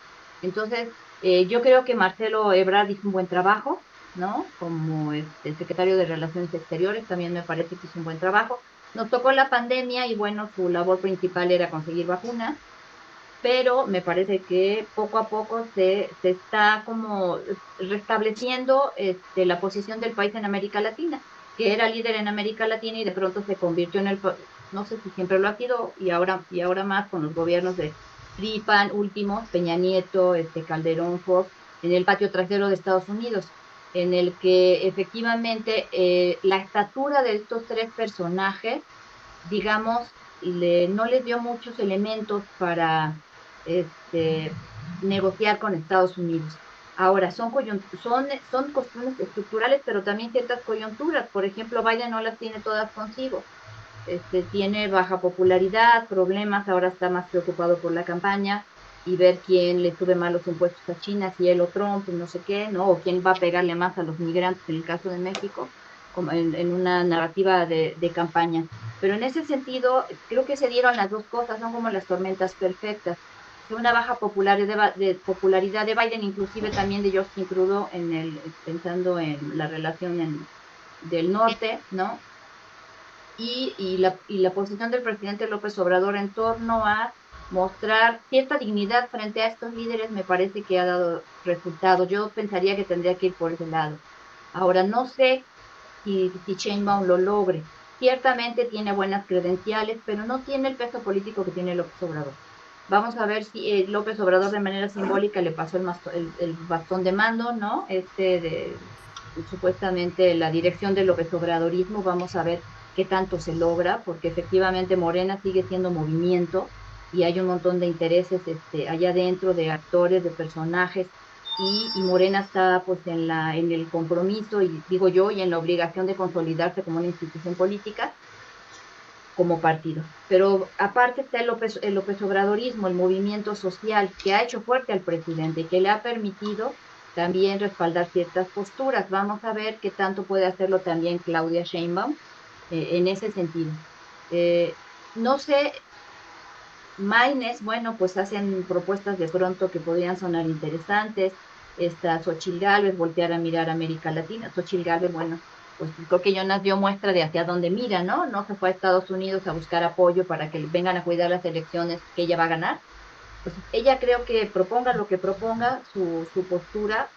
Entonces, yo creo que Marcelo Ebrard hizo un buen trabajo, ¿no? Como el secretario de Relaciones Exteriores, también me parece que hizo un buen trabajo. Nos tocó la pandemia y bueno, su labor principal era conseguir vacunas, pero me parece que poco a poco se está como restableciendo la posición del país en América Latina, que era líder en América Latina y de pronto se convirtió en no sé si siempre lo ha sido, y ahora más con los gobiernos de PRI, PAN, últimos, Peña Nieto, Calderón, Fox, en el patio trasero de Estados Unidos, en el que efectivamente la estatura de estos tres personajes, digamos, no les dio muchos elementos para negociar con Estados Unidos. Ahora, son cuestiones estructurales, pero también ciertas coyunturas. Por ejemplo, Biden no las tiene todas consigo. Tiene baja popularidad, problemas, ahora está más preocupado por la campaña y ver quién le sube más los impuestos a China, si él o Trump, no sé qué, ¿no? O quién va a pegarle más a los migrantes, en el caso de México, como en una narrativa de campaña. Pero en ese sentido, creo que se dieron las dos cosas, son como las tormentas perfectas. Una baja popularidad de Biden, inclusive también de Justin Trudeau, pensando en la relación del norte, ¿no? Y la posición del presidente López Obrador en torno a mostrar cierta dignidad frente a estos líderes me parece que ha dado resultados. Yo pensaría que tendría que ir por ese lado. Ahora, no sé si Sheinbaum lo logre. Ciertamente tiene buenas credenciales, pero no tiene el peso político que tiene López Obrador. Vamos a ver si López Obrador de manera simbólica le pasó el bastón de mando, ¿no? Supuestamente la dirección del López Obradorismo. Vamos a ver qué tanto se logra, porque efectivamente Morena sigue siendo movimiento y hay un montón de intereses allá dentro, de actores, de personajes, y Morena está pues en el compromiso, y digo yo, y en la obligación de consolidarse como una institución política, como partido. Pero aparte está el López Obradorismo, el movimiento social que ha hecho fuerte al presidente y que le ha permitido también respaldar ciertas posturas. Vamos a ver qué tanto puede hacerlo también Claudia Sheinbaum en ese sentido. No sé, Maynes, bueno, pues hacen propuestas de pronto que podrían sonar interesantes. Esta Xochitl Gálvez, voltear a mirar a América Latina. Xochitl Gálvez, bueno, pues creo que Jonas dio muestra de hacia dónde mira, ¿no? No se fue a Estados Unidos a buscar apoyo para que vengan a cuidar las elecciones que ella va a ganar. Pues ella, creo que proponga lo que proponga, su postura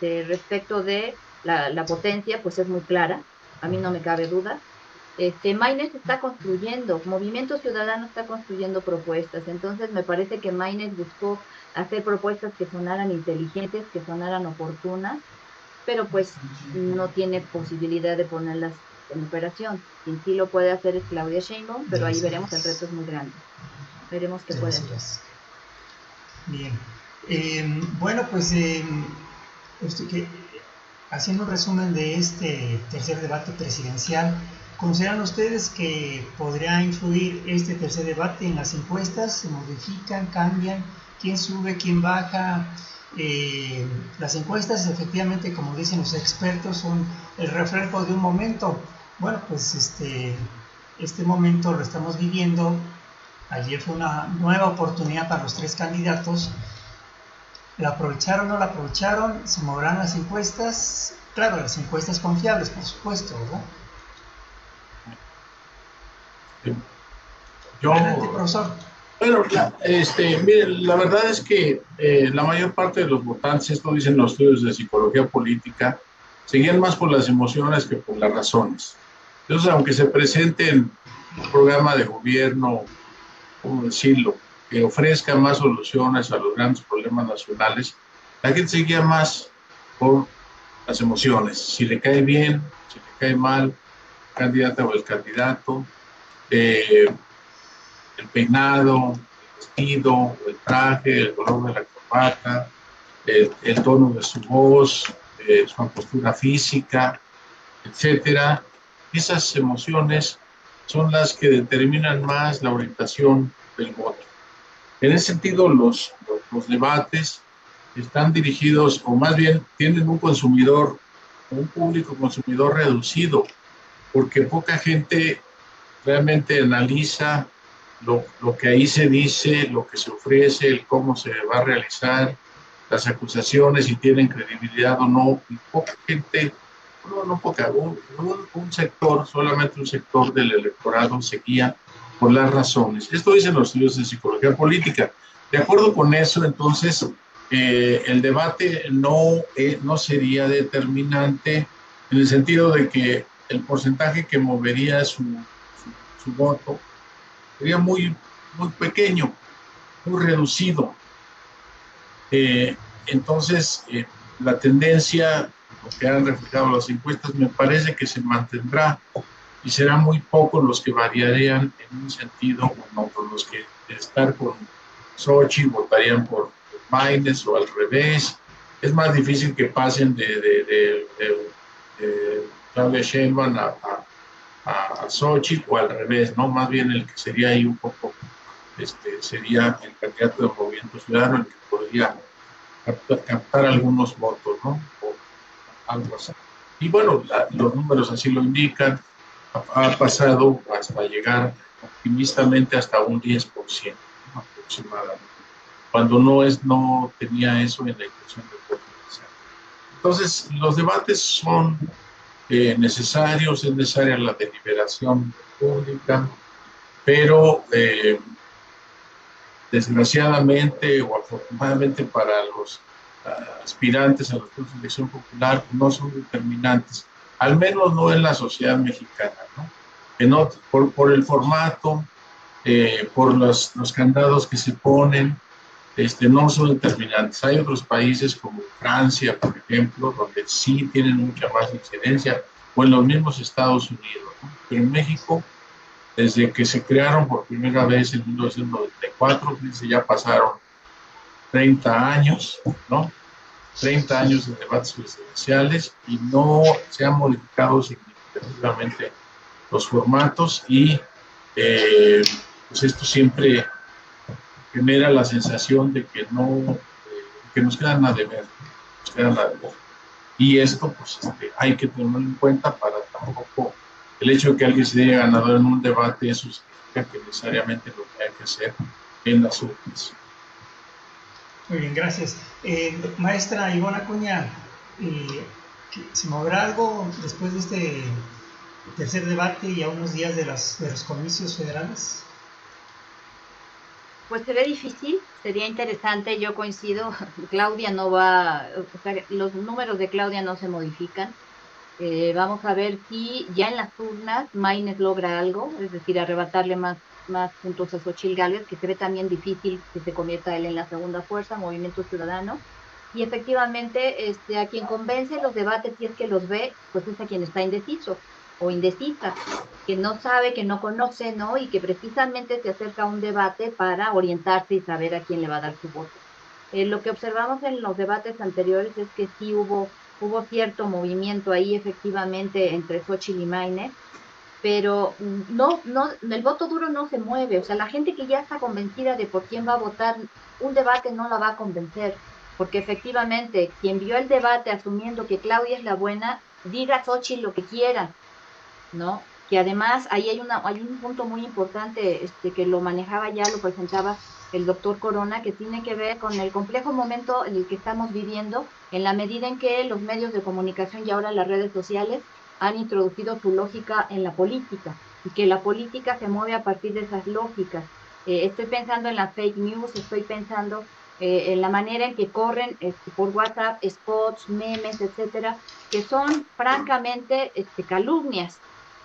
respecto de la potencia, pues es muy clara, a mí no me cabe duda. Maynes está construyendo, Movimiento Ciudadano está construyendo propuestas, entonces me parece que Maynes buscó hacer propuestas que sonaran inteligentes, que sonaran oportunas, pero pues no tiene posibilidad de ponerlas en operación. Quien sí lo puede hacer es Claudia Sheinbaum, pero ahí veremos, el reto es muy grande. Veremos qué puede hacer. Bien. Bueno, pues haciendo un resumen de este tercer debate presidencial, ¿consideran ustedes que podría influir este tercer debate en las encuestas? ¿Se modifican, cambian? ¿Quién sube, quién baja? Las encuestas, efectivamente, como dicen los expertos, son el reflejo de un momento. Bueno, pues este momento lo estamos viviendo. Ayer fue una nueva oportunidad para los tres candidatos. ¿La aprovecharon o no la aprovecharon? ¿Se moverán las encuestas? Claro, las encuestas confiables, por supuesto, ¿verdad? Adelante, profesor. Bueno, miren, la verdad es que la mayor parte de los votantes, esto dicen los estudios de psicología política, seguían más por las emociones que por las razones. Entonces, aunque se presenten un programa de gobierno, ¿cómo decirlo?, que ofrezca más soluciones a los grandes problemas nacionales, la gente seguía más por las emociones. Si le cae bien, si le cae mal, candidata o el candidato, el peinado, el vestido, el traje, el color de la corbata, el tono de su voz, su postura física, etcétera. Esas emociones son las que determinan más la orientación del voto. En ese sentido, los debates están dirigidos, o más bien tienen un público consumidor reducido, porque poca gente realmente analiza lo que ahí se dice, lo que se ofrece, el cómo se va a realizar, las acusaciones, si tienen credibilidad o no, y poca gente, no poca, un sector, solamente un sector del electorado se guía por las razones. Esto dicen los estudios de psicología política. De acuerdo con eso, entonces, el debate no sería determinante en el sentido de que el porcentaje que movería su voto sería muy pequeño, muy reducido. Entonces, la tendencia, lo que han reflejado las encuestas, me parece que se mantendrá y serán muy pocos los que variarían en un sentido o en otro. Los que de estar con Xochitl votarían por Maínez o al revés. Es más difícil que pasen de Claudia Sheinbaum a Xochitl o al revés, ¿no? Más bien el que sería ahí un poco, sería el candidato del Movimiento Ciudadano, el que podría captar algunos votos, ¿no? O algo así. Y bueno, los números así lo indican. Ha pasado hasta llegar optimistamente hasta un 10%, ¿no? Aproximadamente, cuando no tenía eso en la intención de potenciar. Entonces, los debates son necesarios, es necesaria la deliberación pública, pero desgraciadamente o afortunadamente para los aspirantes a los puestos de elección popular no son determinantes, al menos no en la sociedad mexicana, ¿no? Que no por el formato, por los candados que se ponen, no son determinantes. Hay otros países como Francia, por ejemplo, donde sí tienen mucha más incidencia, o en los mismos Estados Unidos, ¿no? Pero en México, desde que se crearon por primera vez en 1994, ya pasaron 30 años, ¿no? 30 años de debates presidenciales y no se han modificado significativamente los formatos y pues esto siempre genera la sensación de que que nos quedan a deber, Y esto pues hay que tenerlo en cuenta para tampoco el hecho de que alguien se diga ganador en un debate, eso significa que necesariamente lo que hay que hacer en las urnas. Muy bien, gracias. Maestra Ivonne Acuña, ¿se moverá algo después de este tercer debate y a unos días de los comicios federales? Pues se ve difícil, sería interesante, yo coincido, Claudia no va, o sea, los números de Claudia no se modifican. Vamos a ver si ya en las urnas Maínez logra algo, es decir, arrebatarle más puntos a Xochitl Gálvez, que se ve también difícil que se convierta él en la segunda fuerza, Movimiento Ciudadano. Y efectivamente, a quien convence los debates, si es que los ve, pues es a quien está indeciso o indecisa, que no sabe, que no conoce, ¿no? Y que precisamente se acerca a un debate para orientarse y saber a quién le va a dar su voto. Lo que observamos en los debates anteriores es que sí hubo cierto movimiento ahí efectivamente entre Xochitl y Maínez, pero el voto duro no se mueve, o sea, la gente que ya está convencida de por quién va a votar, un debate no la va a convencer, porque efectivamente quien vio el debate asumiendo que Claudia es la buena, diga a Xochitl lo que quiera, ¿no? Que además ahí hay un punto muy importante que lo manejaba ya, lo presentaba el doctor Corona, que tiene que ver con el complejo momento en el que estamos viviendo, en la medida en que los medios de comunicación y ahora las redes sociales han introducido su lógica en la política, y que la política se mueve a partir de esas lógicas. Estoy pensando en las fake news, estoy pensando en la manera en que corren por WhatsApp spots, memes, etcétera, que son francamente calumnias,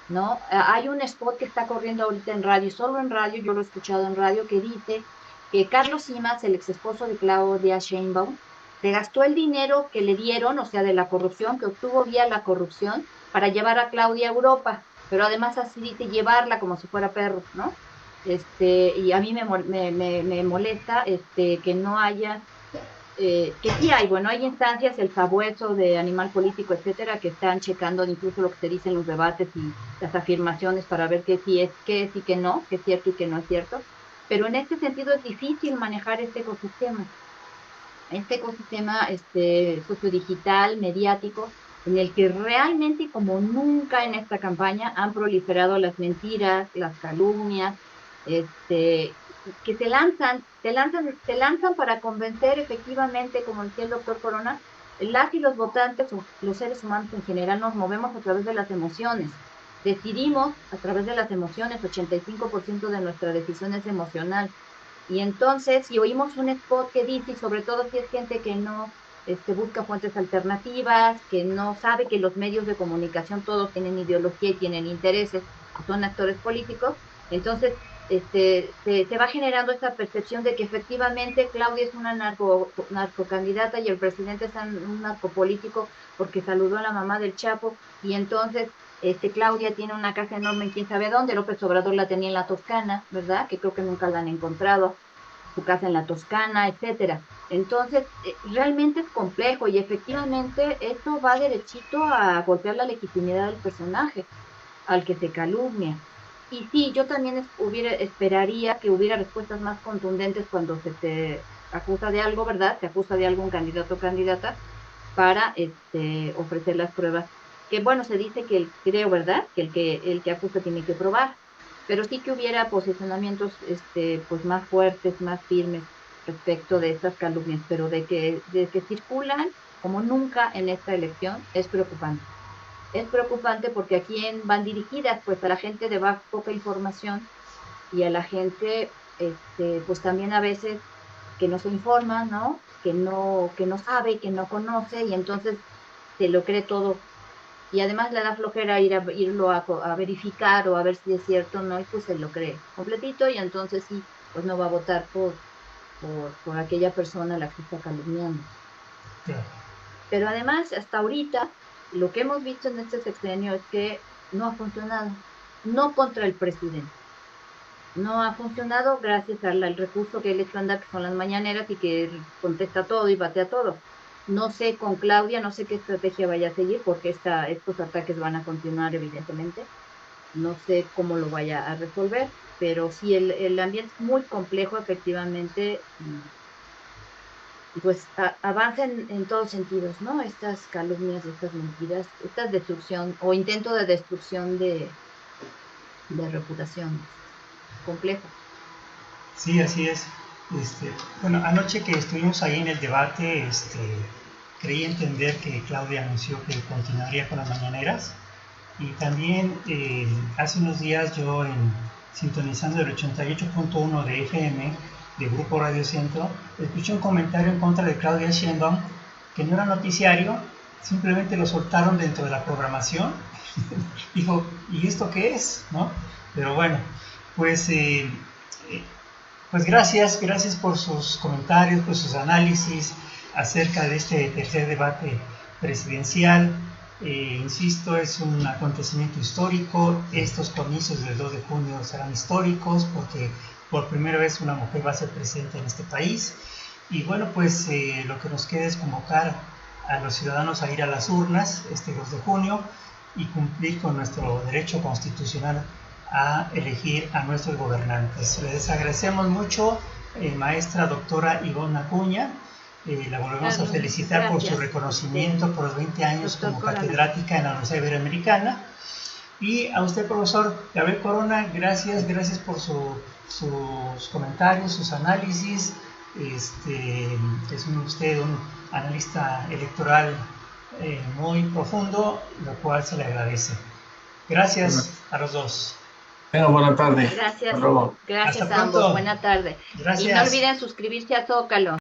¿no? Hay un spot que está corriendo ahorita en radio, solo en radio, yo lo he escuchado en radio, que dice que Carlos Simas, el ex esposo de Claudia Sheinbaum, se gastó el dinero que le dieron, o sea, de la corrupción, que obtuvo vía la corrupción, para llevar a Claudia a Europa, pero además así dice llevarla como si fuera perro, ¿no? Y a mí me molesta que no haya, que sí hay, bueno, hay instancias, el sabueso de Animal Político, etcétera, que están checando incluso lo que se dice en los debates y las afirmaciones para ver qué sí es, qué es y qué no, qué es cierto y qué no es cierto. Pero en este sentido es difícil manejar este ecosistema sociodigital, mediático, en el que realmente como nunca en esta campaña han proliferado las mentiras, las calumnias, que te lanzan para convencer efectivamente, como decía el doctor Corona, las y los votantes, o los seres humanos en general, nos movemos a través de las emociones. Decidimos a través de las emociones, 85% de nuestra decisión es emocional. Y entonces, si oímos un spot que dice, y sobre todo si es gente que no busca fuentes alternativas, que no sabe que los medios de comunicación todos tienen ideología y tienen intereses, son actores políticos, entonces se va generando esta percepción de que efectivamente Claudia es una narcocandidata y el presidente es un narcopolítico porque saludó a la mamá del Chapo, y entonces Claudia tiene una casa enorme en quién sabe dónde, López Obrador la tenía en la Toscana, ¿verdad? Que creo que nunca la han encontrado, su casa en la Toscana, etcétera. Entonces, realmente es complejo y efectivamente esto va derechito a golpear la legitimidad del personaje al que se calumnia. Y sí, yo también esperaría que hubiera respuestas más contundentes cuando se te acusa de algo, ¿verdad? Se acusa de algún candidato o candidata para ofrecer las pruebas. Que bueno, se dice que creo, ¿verdad? Que el que acusa tiene que probar, pero sí que hubiera posicionamientos pues más fuertes, más firmes respecto de estas calumnias, pero de que circulan como nunca en esta elección es preocupante. Es preocupante porque a quién van dirigidas, pues a la gente de poca información y a la gente, pues también a veces que no se informa, ¿no? Que no sabe, que no conoce y entonces se lo cree todo. Y además le da flojera irlo a verificar o a ver si es cierto o no, y pues se lo cree completito y entonces sí, pues no va a votar por aquella persona a la que está calumniando. Claro. Pero además, hasta ahorita, lo que hemos visto en este sexenio es que no ha funcionado, no contra el presidente. No ha funcionado gracias al recurso que él echó a andar, que son las mañaneras y que contesta todo y batea todo. No sé con Claudia, no sé qué estrategia vaya a seguir, porque estos ataques van a continuar, evidentemente. No sé cómo lo vaya a resolver, pero sí, el ambiente es muy complejo, efectivamente, y pues avanza en todos sentidos, ¿no? Estas calumnias, estas mentiras, esta destrucción o intento de destrucción de reputación. Complejo. Sí, así es. Bueno, anoche que estuvimos ahí en el debate, creí entender que Claudia anunció que continuaría con las mañaneras. Y también hace unos días yo, sintonizando el 88.1 de FM de Grupo Radio Centro, escuché un comentario en contra de Claudia Sheinbaum que no era noticiario, simplemente lo soltaron dentro de la programación. Dijo, ¿y esto qué es? ¿No? Pero bueno, pues pues gracias por sus comentarios, por sus análisis acerca de este tercer debate presidencial. Insisto, es un acontecimiento histórico. Estos comicios del 2 de junio serán históricos porque por primera vez una mujer va a ser presidenta en este país. Y bueno, pues lo que nos queda es convocar a los ciudadanos a ir a las urnas este 2 de junio y cumplir con nuestro derecho constitucional a elegir a nuestros gobernantes. Les agradecemos mucho, maestra doctora Ivonne Acuña. La volvemos a felicitar por su reconocimiento por los 20 años como catedrática en la Universidad Iberoamericana. Y a usted, profesor Gabriel Corona, gracias por sus comentarios, sus análisis. Es usted un analista electoral muy profundo, lo cual se le agradece. Gracias a los dos. Buena tarde. Gracias. Hasta luego. Gracias Hasta a ambos. pronto. Buena tarde. Gracias. Y no olviden suscribirse a Zócalo.